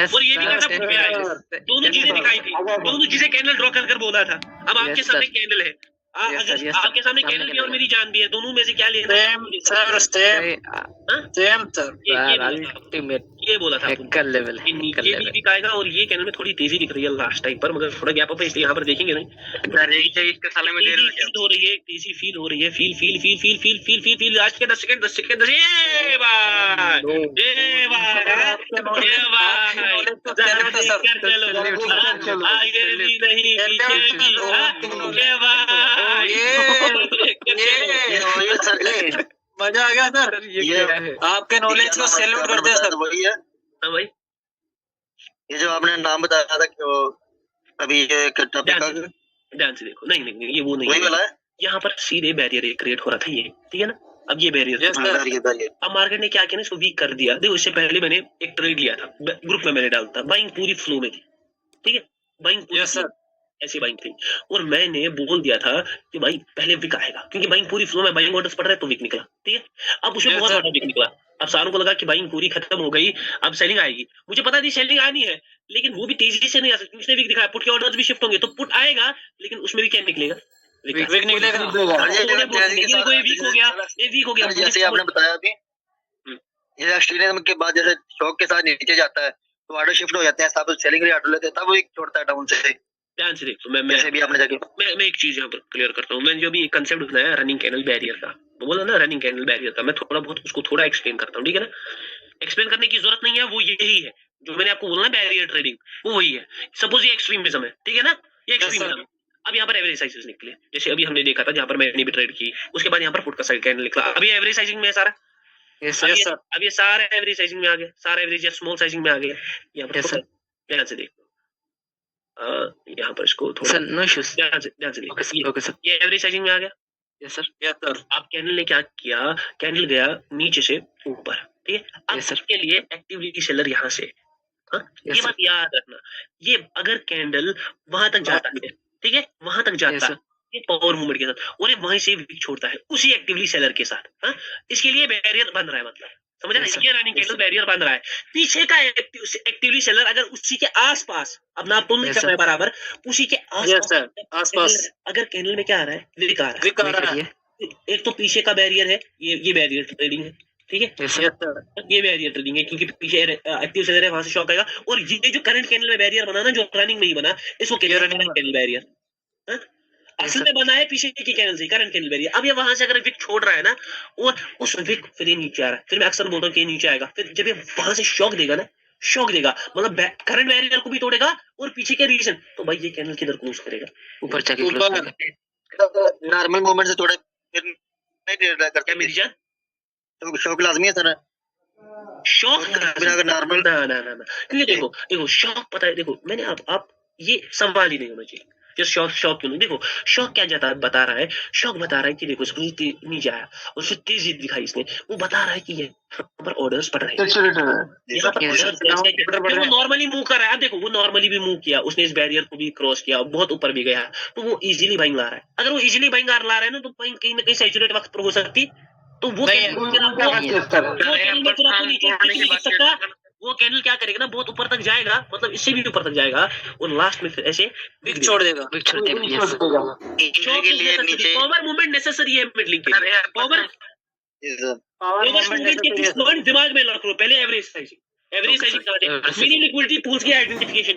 और ये भी कहा था फुट पे आएगा, दोनों चीजें दिखाई थी, दोनों चीजें कैंडल ड्रॉ कर बोला था। अब आपके सामने कैंडल है, अगर आपके सामने कैंडल भी और मेरी जान भी है, दोनों में से क्या लेना है? ये बोला था हैकर लेवल है, ये भी दिखाएगा, और ये कैनल में थोड़ी तेजी दिख रही है लास्ट टाइम पर, मगर थोड़ा गैप अप है, इसलिए यहाँ पर देखेंगे नहीं, हो रही है तेजी, फील हो रही है, feel feel feel feel feel feel feel feel last के 10 सेकंड ये भाई, ये भाई, ये भाई चलो आगे भी नहीं पीछे भी, ये भाई मजा आ गया सर। ये आपके नॉलेज को सैल्यूट करते हैं सर। वही है। हाँ भाई, ये जो आपने नाम बताया था कि वो अभी ये टॉपिक का ध्यान से देखो, नहीं ये वो नहीं वही वाला है। यहाँ पर सीधे बैरियर क्रिएट हो रहा था ये, ठीक है ना। अब ये बैरियर अब मार्केट ने क्या किया ना, इसको वीक कर दिया। देखो इससे पहले मैंने एक ट्रेड लिया था, ग्रुप में मैंने डाला था, बाइंग पूरी फ्लो में थी, ठीक है, बाइंग ऐसी बाइंग थी, और मैंने बोल दिया था कि भाई पहले विक आएगा, क्योंकि बाइंग पूरी फ्लो में बाइंग ऑर्डर्स पड़ रहे तो विक निकला, ठीक है। अब उसमें बहुत बड़ा विक निकला, अब सारों को लगा कि बाइंग पूरी खत्म हो गई, अब सेलिंग आएगी। मुझे पता थी सेलिंग आनी है, लेकिन वो भी तेजी से नहीं आ सकती, उसने विक दिखाया, पुट के ऑर्डर्स भी शिफ्ट होंगे, तो पुट आएगा, लेकिन उसमें भी क्या निकलेगा, विक निकलेगा। ये वीक हो गया जैसे आपने बताया अभी, ये एक्सट्रीमिज्म के बाद जैसे शॉक के साथ नीचे जाता है तो ऑर्डर शिफ्ट हो जाते हैं, सब सेलिंग ऑर्डर लेते हैं, तब वो एक छोड़ता है डाउन से। ध्यान से देखो, मैं एक चीज यहाँ पर क्लियर करता हूँ। मैंने जो भी कंसेप्ट बनाया रनिंग कैंडल बैरियर का, वो बोला ना रनिंग कैंडल बैरियर का, मैं थोड़ा बहुत उसको थोड़ा एक्सप्लेन करता हूँ, ठीक है ना। एक्सप्लेन करने की जरूरत नहीं है, वो यही है जो मैंने आपको बोला ना, बैरियर ट्रेडिंग, वो वही है। सपोज ये एक्सट्रीमिज्म है, ठीक है ना, ये एक्सट्रीमिज्म। अब यहाँ पर एवरेज साइजेस निकले, जैसे अभी हमने देखा था जहाँ पर मैंने भी ट्रेड की, उसके बाद यहाँ पर पुट का साइड कैंडल निकला, अभी एवरेज साइजिंग में है सारा। अब ये सारा एवरेज साइजिंग में आ गया, सारा एवरेज या स्मॉल साइजिंग में आ गया। यहाँ पर ध्यान से देखो, यहाँ पर इसको थोड़ा ध्यान से देखो, ये एवरेज साइजिंग में आ गया। Yes sir. अब कैंडल ने क्या किया, कैंडल गया नीचे से ऊपर, ठीक है। अब इसके लिए एक्टिवली सेलर यहाँ से, ये बात याद रखना, ये अगर कैंडल वहां तक जाता है, ठीक है, वहां तक जाता है ये पावर मूवमेंट के साथ, और ये वहीं से विक छोड़ता है उसी एक्टिवली सेलर के साथ, इसके लिए बैरियर बन रहा है, मतलब समझ रहे हैं, ये रनिंग कैंडल बैरियर बन रहा है। पीछे का एक्टिवली सेलर अगर उसी के आसपास, अब ना तो नहीं कर रहा है बराबर, उसी के आसपास अगर कैंडल में क्या आ रहा है, विक आ रहा है, एक तो पीछे का बैरियर है, ये बैरियर ट्रेडिंग है, ठीक है, ये बैरियर ट्रेडिंग है, क्योंकि पीछे एक्टिव सेलर है, वहां से शॉक आएगा। और ये जो करंट कैंडल में बैरियर बना ना, जो रनिंग में ही बना, इसको कैंडल बैरियर असल में बना है पीछे की कैंडल से, करंट कैंडल बैरियर। अब ये वहां से अगर विक छोड़ रहा है ना, और उस विक फिर ये नीचे आ रहा है, फिर मैं अक्सर बोलता हूँ कि नीचे आएगा, फिर जब ये वहां से शॉक देगा ना, शॉक देगा मतलब करंट बैरियर को भी तोड़ेगा और पीछे के रीजन, तो भाई ये कैंडल किधर क्लोज करेगा, ऊपर जाके क्लोज करेगा। नॉर्मल मूवमेंट से थोड़े नहीं ट्रेड करते मेरी जान, तो शॉक लाजमी है सर, शॉक नॉर्मल ना, क्योंकि देखो शॉक पता है, देखो मैंने आप ये सवाल ही नहीं होना चाहिए। जो शॉक क्यों नहीं, देखो शॉक क्या बता रहा है, शॉक बता रहा है कि देखो नीचे आया और फिर तेजी दिखाई इसने, वो बता रहा है कि यहाँ पर ऑर्डर्स पड़ रहे हैं, यहाँ पर orders वो नॉर्मली मूव कर रहा है। अब देखो वो नॉर्मली भी मूव किया, उसने इस बैरियर को भी क्रॉस किया, बहुत ऊपर भी गया, तो वो इजीली बाइंग ला रहा है। अगर वो इजीली बाइंग ला रहा है ना, तो बाइंग कहीं ना कहीं सैचुरेट वक्त पर हो सकती, तो वो वो कैंडल क्या करेगा ना, बहुत ऊपर तक जाएगा, मतलब इससे भी ऊपर तक जाएगा और लास्ट में फिर ऐसे बिग छोड़ देगा। पावर मूवमेंट नेसेसरी है मिडलिंग के लिए। पावर मूवमेंट के पॉइंट दिमाग में रख लो। पहले average sizing, mini liquidity pools की आइडेंटिफिकेशन,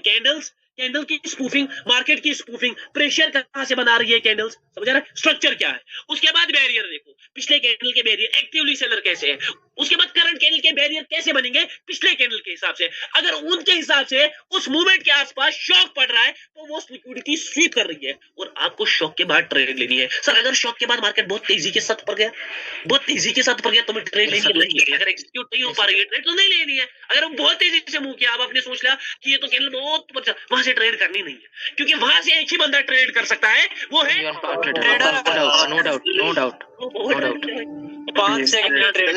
कैंडल की स्पूफिंग, मार्केट की स्पूफिंग, प्रेशर कहां से बना रही है कैंडल्स, समझ रहा है, स्ट्रक्चर क्या है। उसके बाद बैरियर देखो, पिछले कैंडल के बैरियर एक्टिवली सेलर कैसे है, उसके बाद करंट कैंडल के बैरियर कैसे बनेंगे पिछले कैंडल के हिसाब से। अगर उनके हिसाब से उस मूवमेंट के आसपास शॉक पड़ रहा है, तो वो लिक्विडिटी स्वीप कर रही है और आपको शॉक के बाद ट्रेड लेनी है। सर अगर शॉक के बाद मार्केट बहुत तेजी के साथ पड़ गया, तो मैं ट्रेड लेनी नहीं है। अगर एग्जीक्यूट नहीं हो पा रही है ट्रेड, तो नहीं लेनी है। अगर हम बहुत तेजी से मूव किया, अब आपने सोच लिया कि ये तो कैंडल बहुत ऊपर, वहां से ट्रेड करनी नहीं है, क्योंकि वहां से एक ही बंदा ट्रेड कर सकता है, वो है नो डाउट 5 सेकंड का ट्रेड।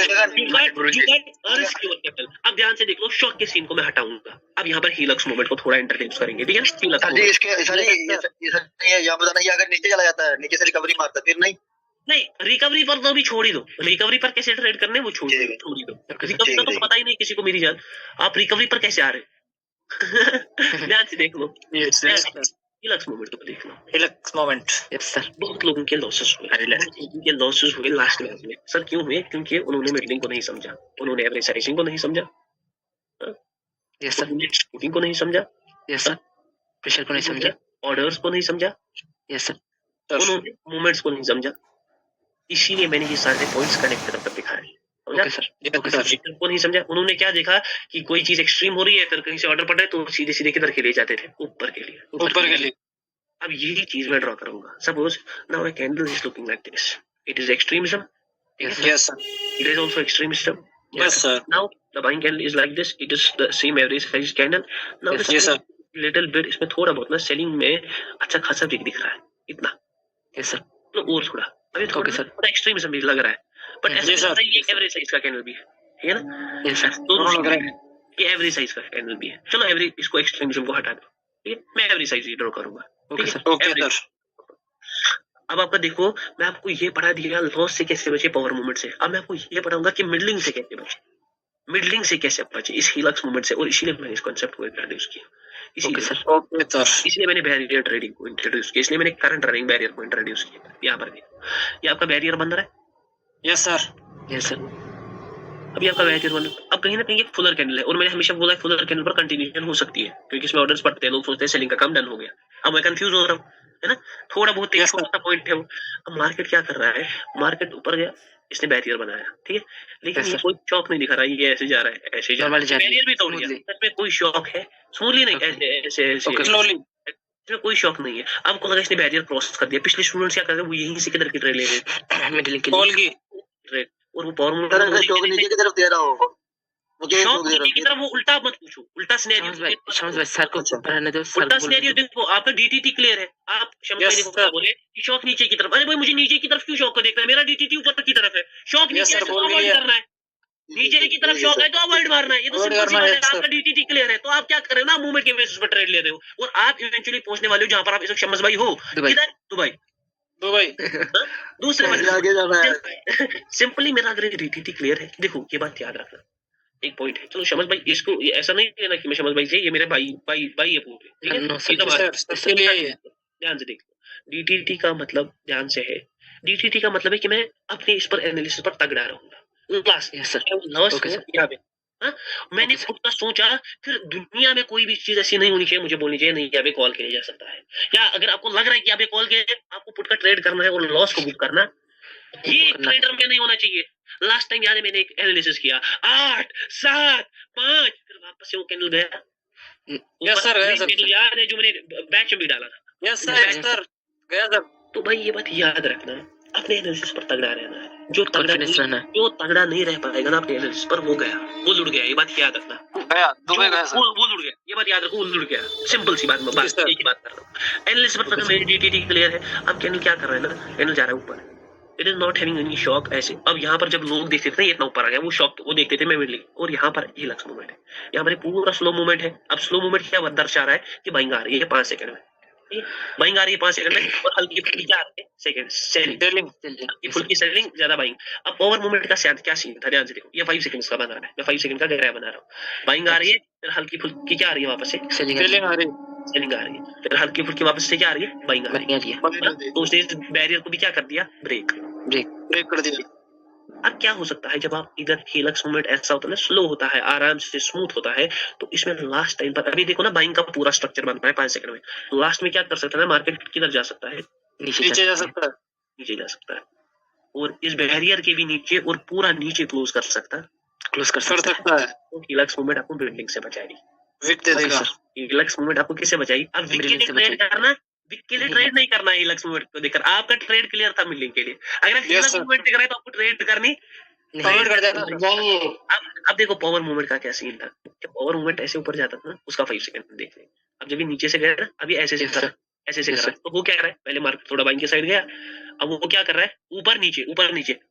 अब ध्यान से देख लो, शॉक के सीन को मैं हटाऊंगा। अब यहाँ पर हीलक्स मूवमेंट को थोड़ा इंट्रोड्यूस करेंगे, ठीक है ना। हीलक्स जी इसके ये यहाँ बताना, ये अगर नीचे चला जाता है, नीचे से रिकवरी मारता फिर नहीं रिकवरी पर तो भी छोड़ ही दो। रिकवरी पर कैसे ट्रेड करने, वो छोड़ ही दो। रिकवरी का तो पता ही नहीं किसी को, मेरी जान। आप रिकवरी पर कैसे आ रहे ध्यान से देख लो, हीलक्स मूवमेंट को देख लो। हीलक्स मूवमेंट, यस सर। बहुत लोगों के लॉसेस हुए लास्ट मैच में। सर क्यों हुए? क्योंकि उन्होंने मिडलिंग को नहीं समझा, उन्होंने एवरेज साइजिंग को नहीं समझा, यस सर। शूटिंग को नहीं समझा, यस सर। प्रेशर को नहीं समझा, ऑर्डर्स को नहीं समझा, यस सर। उन्होंने मूवमेंट्स को नहीं समझा। इसीलिए मैंने ये सारे पॉइंट्स कनेक्ट कर दिखाए। Okay sir, okay sir. को नहीं समझा, उन्होंने क्या देखा कि कोई चीज एक्सट्रीम हो रही है, फिर कहीं से ऑर्डर पड़ रहा है, तो सीधे सीधे किधर के लिए जाते थे, ऊपर के लिए। अब यही चीज मैं ड्रॉ करूंगा। Suppose now a candle is looking like this, it is extremism, yes sir. It is also extremism, yes sir. Now the buying candle is like this, it is the same average size candle. Now yes sir. Little bit इसमें थोड़ा बहुत ना selling में अच्छा खासा big दिख रहा है, इतना, यस सर। तो और थोड़ा अभी ओके सर। थोड़ा एक्सट्रीमिज्म भी लग रहा है, बट जी ऐसा सर। ये एवरेज साइज का कैंडल भी है, ठीक है ना। Yes sir. दोनों लग रहा है। ये एवरेज साइज का कैंडल भी है। चलो एवरेज, इसको एक्सट्रीमिज्म को हटा दो, ठीक है, मैं एवरेज साइज ड्रॉ करूंगा, ओके ठीक सर। है। Okay Average। सर। अब आपका देखो, मैं आपको ये पढ़ा दिया लॉस से कैसे बचे, पावर मूवमेंट से। अब मैं आपको ये पढ़ाऊंगा कि मिडलिंग से कैसे बचे, मिडलिंग से कैसे बचे इस हीलक्स मूवमेंट से, और इसीलिए मैंने इस कॉन्सेप्ट को इंट्रोड्यूस किया। Okay sir. Okay sir. इसलिए मैंने बैरियर ट्रेडिंग को इंट्रोड्यूस किया, इसलिए मैंने करंट रनिंग बैरियर को इंट्रोड्यूस किया। यहाँ पर देखो, ये आपका बैरियर बन रहा है, यस सर। Yes sir. अभी आपका बैरियर बन रहा है। अब कहीं ना कहीं फुलर कैंडल है, और मैंने हमेशा बोला है फुलर कैंडल पर कंटिन्यूएशन हो सकती है, क्योंकि इसमें ऑर्डर्स पड़ते हैं, लोग सोचते हैं सेलिंग का काम डन हो गया। अब मैं कंफ्यूज हो रहा हूँ, है ना, थोड़ा बहुत एक Yes, छोटा सा पॉइंट है वो। अब मार्केट क्या कर रहा है, मार्केट ऊपर गया, इसने बैरियर बनाया, ठीक है, लेकिन Yes, ये sir. कोई शॉक नहीं दिखा रहा है, ये ऐसे जा रहा है, ऐसे जा रहा Normally जा है, रही है, बैरियर भी तोड़ दिया, smoothly. सच में कोई शॉक है, स्मूथली नहीं, Okay. ऐसे ऐसे ऐसे Okay, स्लोली। इसमें कोई शॉक नहीं है। आपको लगा इसने बैरियर क्रॉस कर दिया, पिछले स्टूडेंट्स क्या कर रहे हैं, वो यहीं से किधर की ट्रेड ले रहे हैं, मिडलिंग के कॉल लिए। की। ट्रेड, और वो पावर अगर मूवमेंट स्टॉक नीचे की तरफ दे रहा हो, मुझे शॉक स्टॉक दे रहा नीचे की तरफ, वो उल्टा मत पूछो, उल्टा शम्स भाई सिनेरियो, सर को रहने दो सर। उल्टा सिनेरियो देखो। आपका डीटीटी क्लियर है, आप शम्स भाई Yes, देखो sir. क्या बोले कि शॉक नीचे की तरफ। अरे भाई मुझे नीचे की तरफ क्यों शॉक को देखना है, मेरा डीटीटी ऊपर की तरफ है, शॉक Yes, नीचे sir, है तो बोल अवॉइड दिया। करना है, नीचे की तरफ शॉक है तो अवॉइड मारना है। ये तो Avoid सिंपल सी करना बात है, है। sir. आपका डीटीटी क्लियर है तो आप क्या कर रहे हो ना, मूवमेंट के बेसिस पर ट्रेड ले रहे हो, और आप इवेंचुअली पहुंचने वाले हो जहां पर आप इस वक्त शम्स भाई हो, दुबई। किधर, दुबई। दुबई। दूसरे आगे जाना है। सिंपली मेरा अगर डीटीटी क्लियर है, देखो ये बात याद रखना, एक पॉइंट है। चलो शमस भाई, इसको ऐसा नहीं लेना कि मैं शमस भाई से, ये मेरे भाई है पूरे, ठीक है। No, sir. ये तो बात- सर, इसके लिए ही है। ध्यान से देख लो, डीटीटी का मतलब ध्यान से है, डीटीटी का मतलब है कि मैं अपने इस पर एनालिसिस पर तगड़ा रहूंगा। Last yes sir. Loss Okay, sir. यहाँ पे, हाँ, मैंने Okay, sir. खुद का सोचा, फिर दुनिया में कोई भी चीज ऐसी नहीं होनी चाहिए मुझे बोलनी चाहिए नहीं कि अभी कॉल किया जा सकता है, या अगर आपको लग रहा है कि अभी कॉल के आपको पुट का ट्रेड करना है और लॉस को बुक करना, ये करना। ट्रेडर में नहीं होना चाहिए। लास्ट टाइम याद है मैंने एक एनालिसिस किया, 8 7 5, फिर वापस से वो कैंडल गया। Yes, sir, गया, sir. कैंडल याद है जो मैंने बैच में भी डाला था। यस सर, गया सर। तो भाई ये बात याद रखना है, अपने एनालिसिस पर तगड़ा रहना है। जो तगड़ा Confidence नहीं, रहना है। जो तगड़ा नहीं रह पाएगा ना अपने एनालिसिस पर, वो गया, वो लुट गया। ये बात याद रखना, गया, दुबई गया सर। वो लुट गया, ये बात याद रखो, वो लुढ़ गया। सिंपल सी बात, मैं बात एक ही बात कर रहा हूँ। एनालिस्ट पर पता मेरी डीटीटी क्लियर है। अब कैनल क्या कर रहा है ना, कैनल जा रहा है ऊपर, it is not having any shock ऐसे। अब यहाँ पर जब लोग देखते थे ये इतना ऊपर आ गया, वो शॉक वो देखते थे मैं मिडलिंग, और यहाँ पर ये लक्स मूवमेंट है, यहाँ पर पूरा स्लो मूवमेंट है। अब स्लो मूवमेंट क्या दर्शा रहा है कि बाइंग आ रही है 5 सेकंड में, बाइंग आ रही है 5 सेकंड में, और हल्की फुल्की क्या आ रही है सेकंड सेलिंग, हल्की फुल्की सेलिंग, ज्यादा बाइंग। अब ओवर मूवमेंट का क्या सीन था, ध्यान से देखो, ये 5 सेकंड्स का बना रहा है, मैं 5 सेकंड का गहरा बना रहा हूँ। बाइंग आ रही है, फिर हल्की फुल्की क्या आ रही है वापस से सेलिंग आ रही सेलिंग आ रही है, फिर हल्की फुल्की वापस से क्या आ रही है, बाइंग आ रही है। तो उसने बैरियर को भी क्या कर दिया, ब्रेक कर दिया। अब क्या हो सकता है, जब आप इधर हेलक्स मूवमेंट ऐसा होता है ना, स्लो होता है, आराम से स्मूथ होता है, तो इसमें लास्ट टाइम पर अभी देखो ना, बाइंग का पूरा स्ट्रक्चर बनता है 5 सेकंड में, लास्ट में क्या कर सकता है ना, मार्केट किधर जा सकता है, नीचे जा सकता है, नीचे जा सकता है, और इस बैरियर के भी नीचे, और पूरा नीचे क्लोज कर सकता है, तो हेलक्स मूवमेंट आपको बिल्डिंग से बचाएगी, विक दे देगा। हेलक्स मूवमेंट आपको किससे बचाएगी, अब विक के लिए ट्रेड करना, विक के लिए ट्रेड नहीं करना है हेलक्स मूवमेंट को देखकर, आपका ट्रेड क्लियर था मिलिंग के लिए। अगर आप हेलक्स मूवमेंट देख रहे हैं तो आपको ट्रेड करनी अब देखो पावर मूवमेंट का क्या सीन था, जब पावर मूवमेंट ऐसे ऊपर जाता था ना, उसका 5 सेकंड देख ले। अब जब ये नीचे से गया ना, अभी ऐसे से कर ऐसे से कर रहा है, तो वो क्या कर रहा है, पहले मार्केट थोड़ा बाइंग के साइड गया, अब वो क्या कर रहा है, ऊपर नीचे,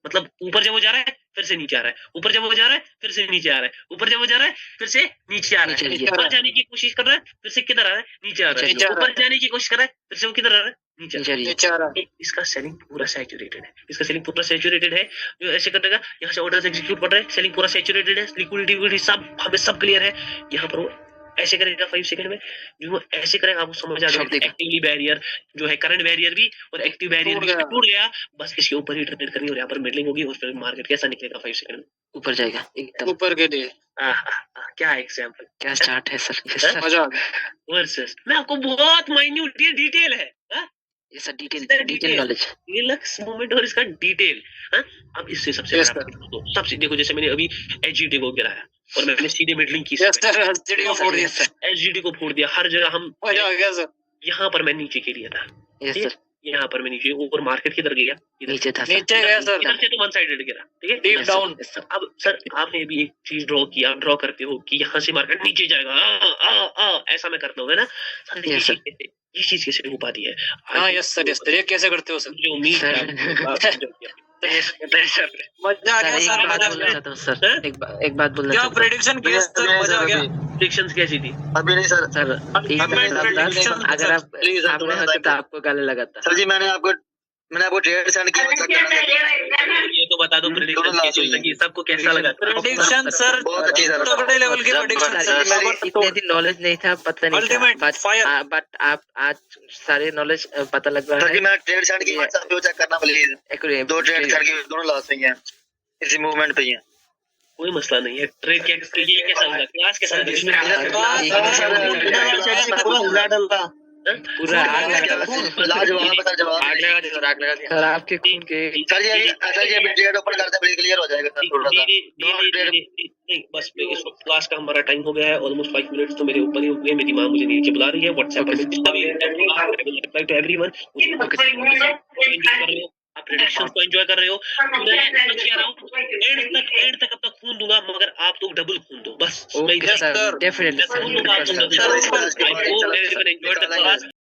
मतलब ऊपर जब वो जा रहा है फिर से नीचे आ रहा है, ऊपर जब वो जा रहा है फिर से नीचे आ रहा है, ऊपर जब वो जा रहा है फिर से नीचे आ रहा है, ऊपर जाने की कोशिश कर रहा है फिर से किधर आ रहा है, नीचे आ रहा है, ऊपर जाने की कोशिश कर रहा है फिर से वो किधर आ रहा है, नीचे आ रहा है। इसका सेलिंग पूरा सैचुरेटेड है, जो ऐसे कर देगा, यहाँ से ऑर्डर्स एग्जीक्यूट कर रहे हैं, सेलिंग पूरा सैचुरेटेड है, लिक्विडिटी सब हमें सब क्लियर है। यहाँ पर वो ऐसे करेगा 5 सेकंड में, जो वो ऐसे करेगा आपको समझ आ जाएगा, एक्टिवली बैरियर जो है, करंट बैरियर भी और एक्टिव बैरियर भी टूट गया, बस इसके ऊपर ही ट्रेड करनी, और यहाँ पर मिडलिंग होगी, और फिर मार्केट कैसा निकलेगा 5 सेकंड में, ऊपर जाएगा एकदम ऊपर के लिए। क्या एग्जाम्पल, क्या चार्ट है सर, मजा आ गया। वर्सेस मैं आपको बहुत माइन्यूट डिटेल है, ये सर डिटेल नॉलेज, हेलक्स मूवमेंट और इसका डिटेल। अब इससे सबसे सबसे देखो, जैसे मैंने अभी एचजीडी को गिराया और मैंने सीधे मिडलिंग की, एचजीडी को फोड़ दिया हर जगह, हम मजा आ गया सर। यहाँ पर मैं नीचे के लिए था, यहाँ पर मैं नीचे, ऊपर मार्केट किधर गया, नीचे था, नीचे गया सर, इधर से तो वन साइडेड गिरा, ठीक है, डीप डाउन। अब सर आपने भी एक चीज ड्रॉ करते हो कि यहाँ से मार्केट नीचे जाएगा, ऐसा मैं करता हूँ, है ना सर, ये चीज कैसे हो पाती है? हाँ यस सर, ये कैसे करते हो सर? जो उम्मीद है मजा आ गया सर, मजा आ गया सर। एक बात बोलना क्या प्रेडिक्शन किया सर, मजा आ गया। प्रेडिक्शंस कैसी थी? अभी नहीं सर, सर अगर आप सामने होते तो आपको गाली लगाता। सर जी मैंने आपको ट्रेड सेंड किया, ये तो बता दो प्रेडिक्शन कैसी लगी, सबको कैसा लगा? प्रेडिक्शन सर बहुत अच्छी सर, बड़े लेवल की प्रेडिक्शन सर, इतने दिन नॉलेज नहीं था, पता नहीं था, बट आप आज सारे नॉलेज पता लग रहा सर है। जी मैंने ट्रेड सेंड किया, व्हाट्सएप पे चेक करना प्लीज, 2 ट्रेड सेंड किए, दोनों लॉस हुई हैं, इसी मूवमेंट पे ही है, कोई मसला नहीं है। ट्रेड क्या ये कैसा होगा, क्लास कैसा पूरा आग लाजवाब जवाब सर आपके खून के। सर जी अभी ट्रेड ओपन करते हैं, क्लियर हो जाएगा सर, थोड़ा सा नहीं, बस इस वक्त क्लास का हमारा टाइम हो गया है, ऑलमोस्ट 5 मिनट्स तो मेरे ऊपर ही हो गए, मेरी माँ मुझे नीचे बुला रही है व्हाट्सएप पर, टू एवरीवन आप प्रेडिक्शंस को एंजॉय कर रहे हो, एंड तक अब तक खून दूंगा, मगर आप लोग डबल खून दो बस। Definitely I hope everyone enjoyed the class.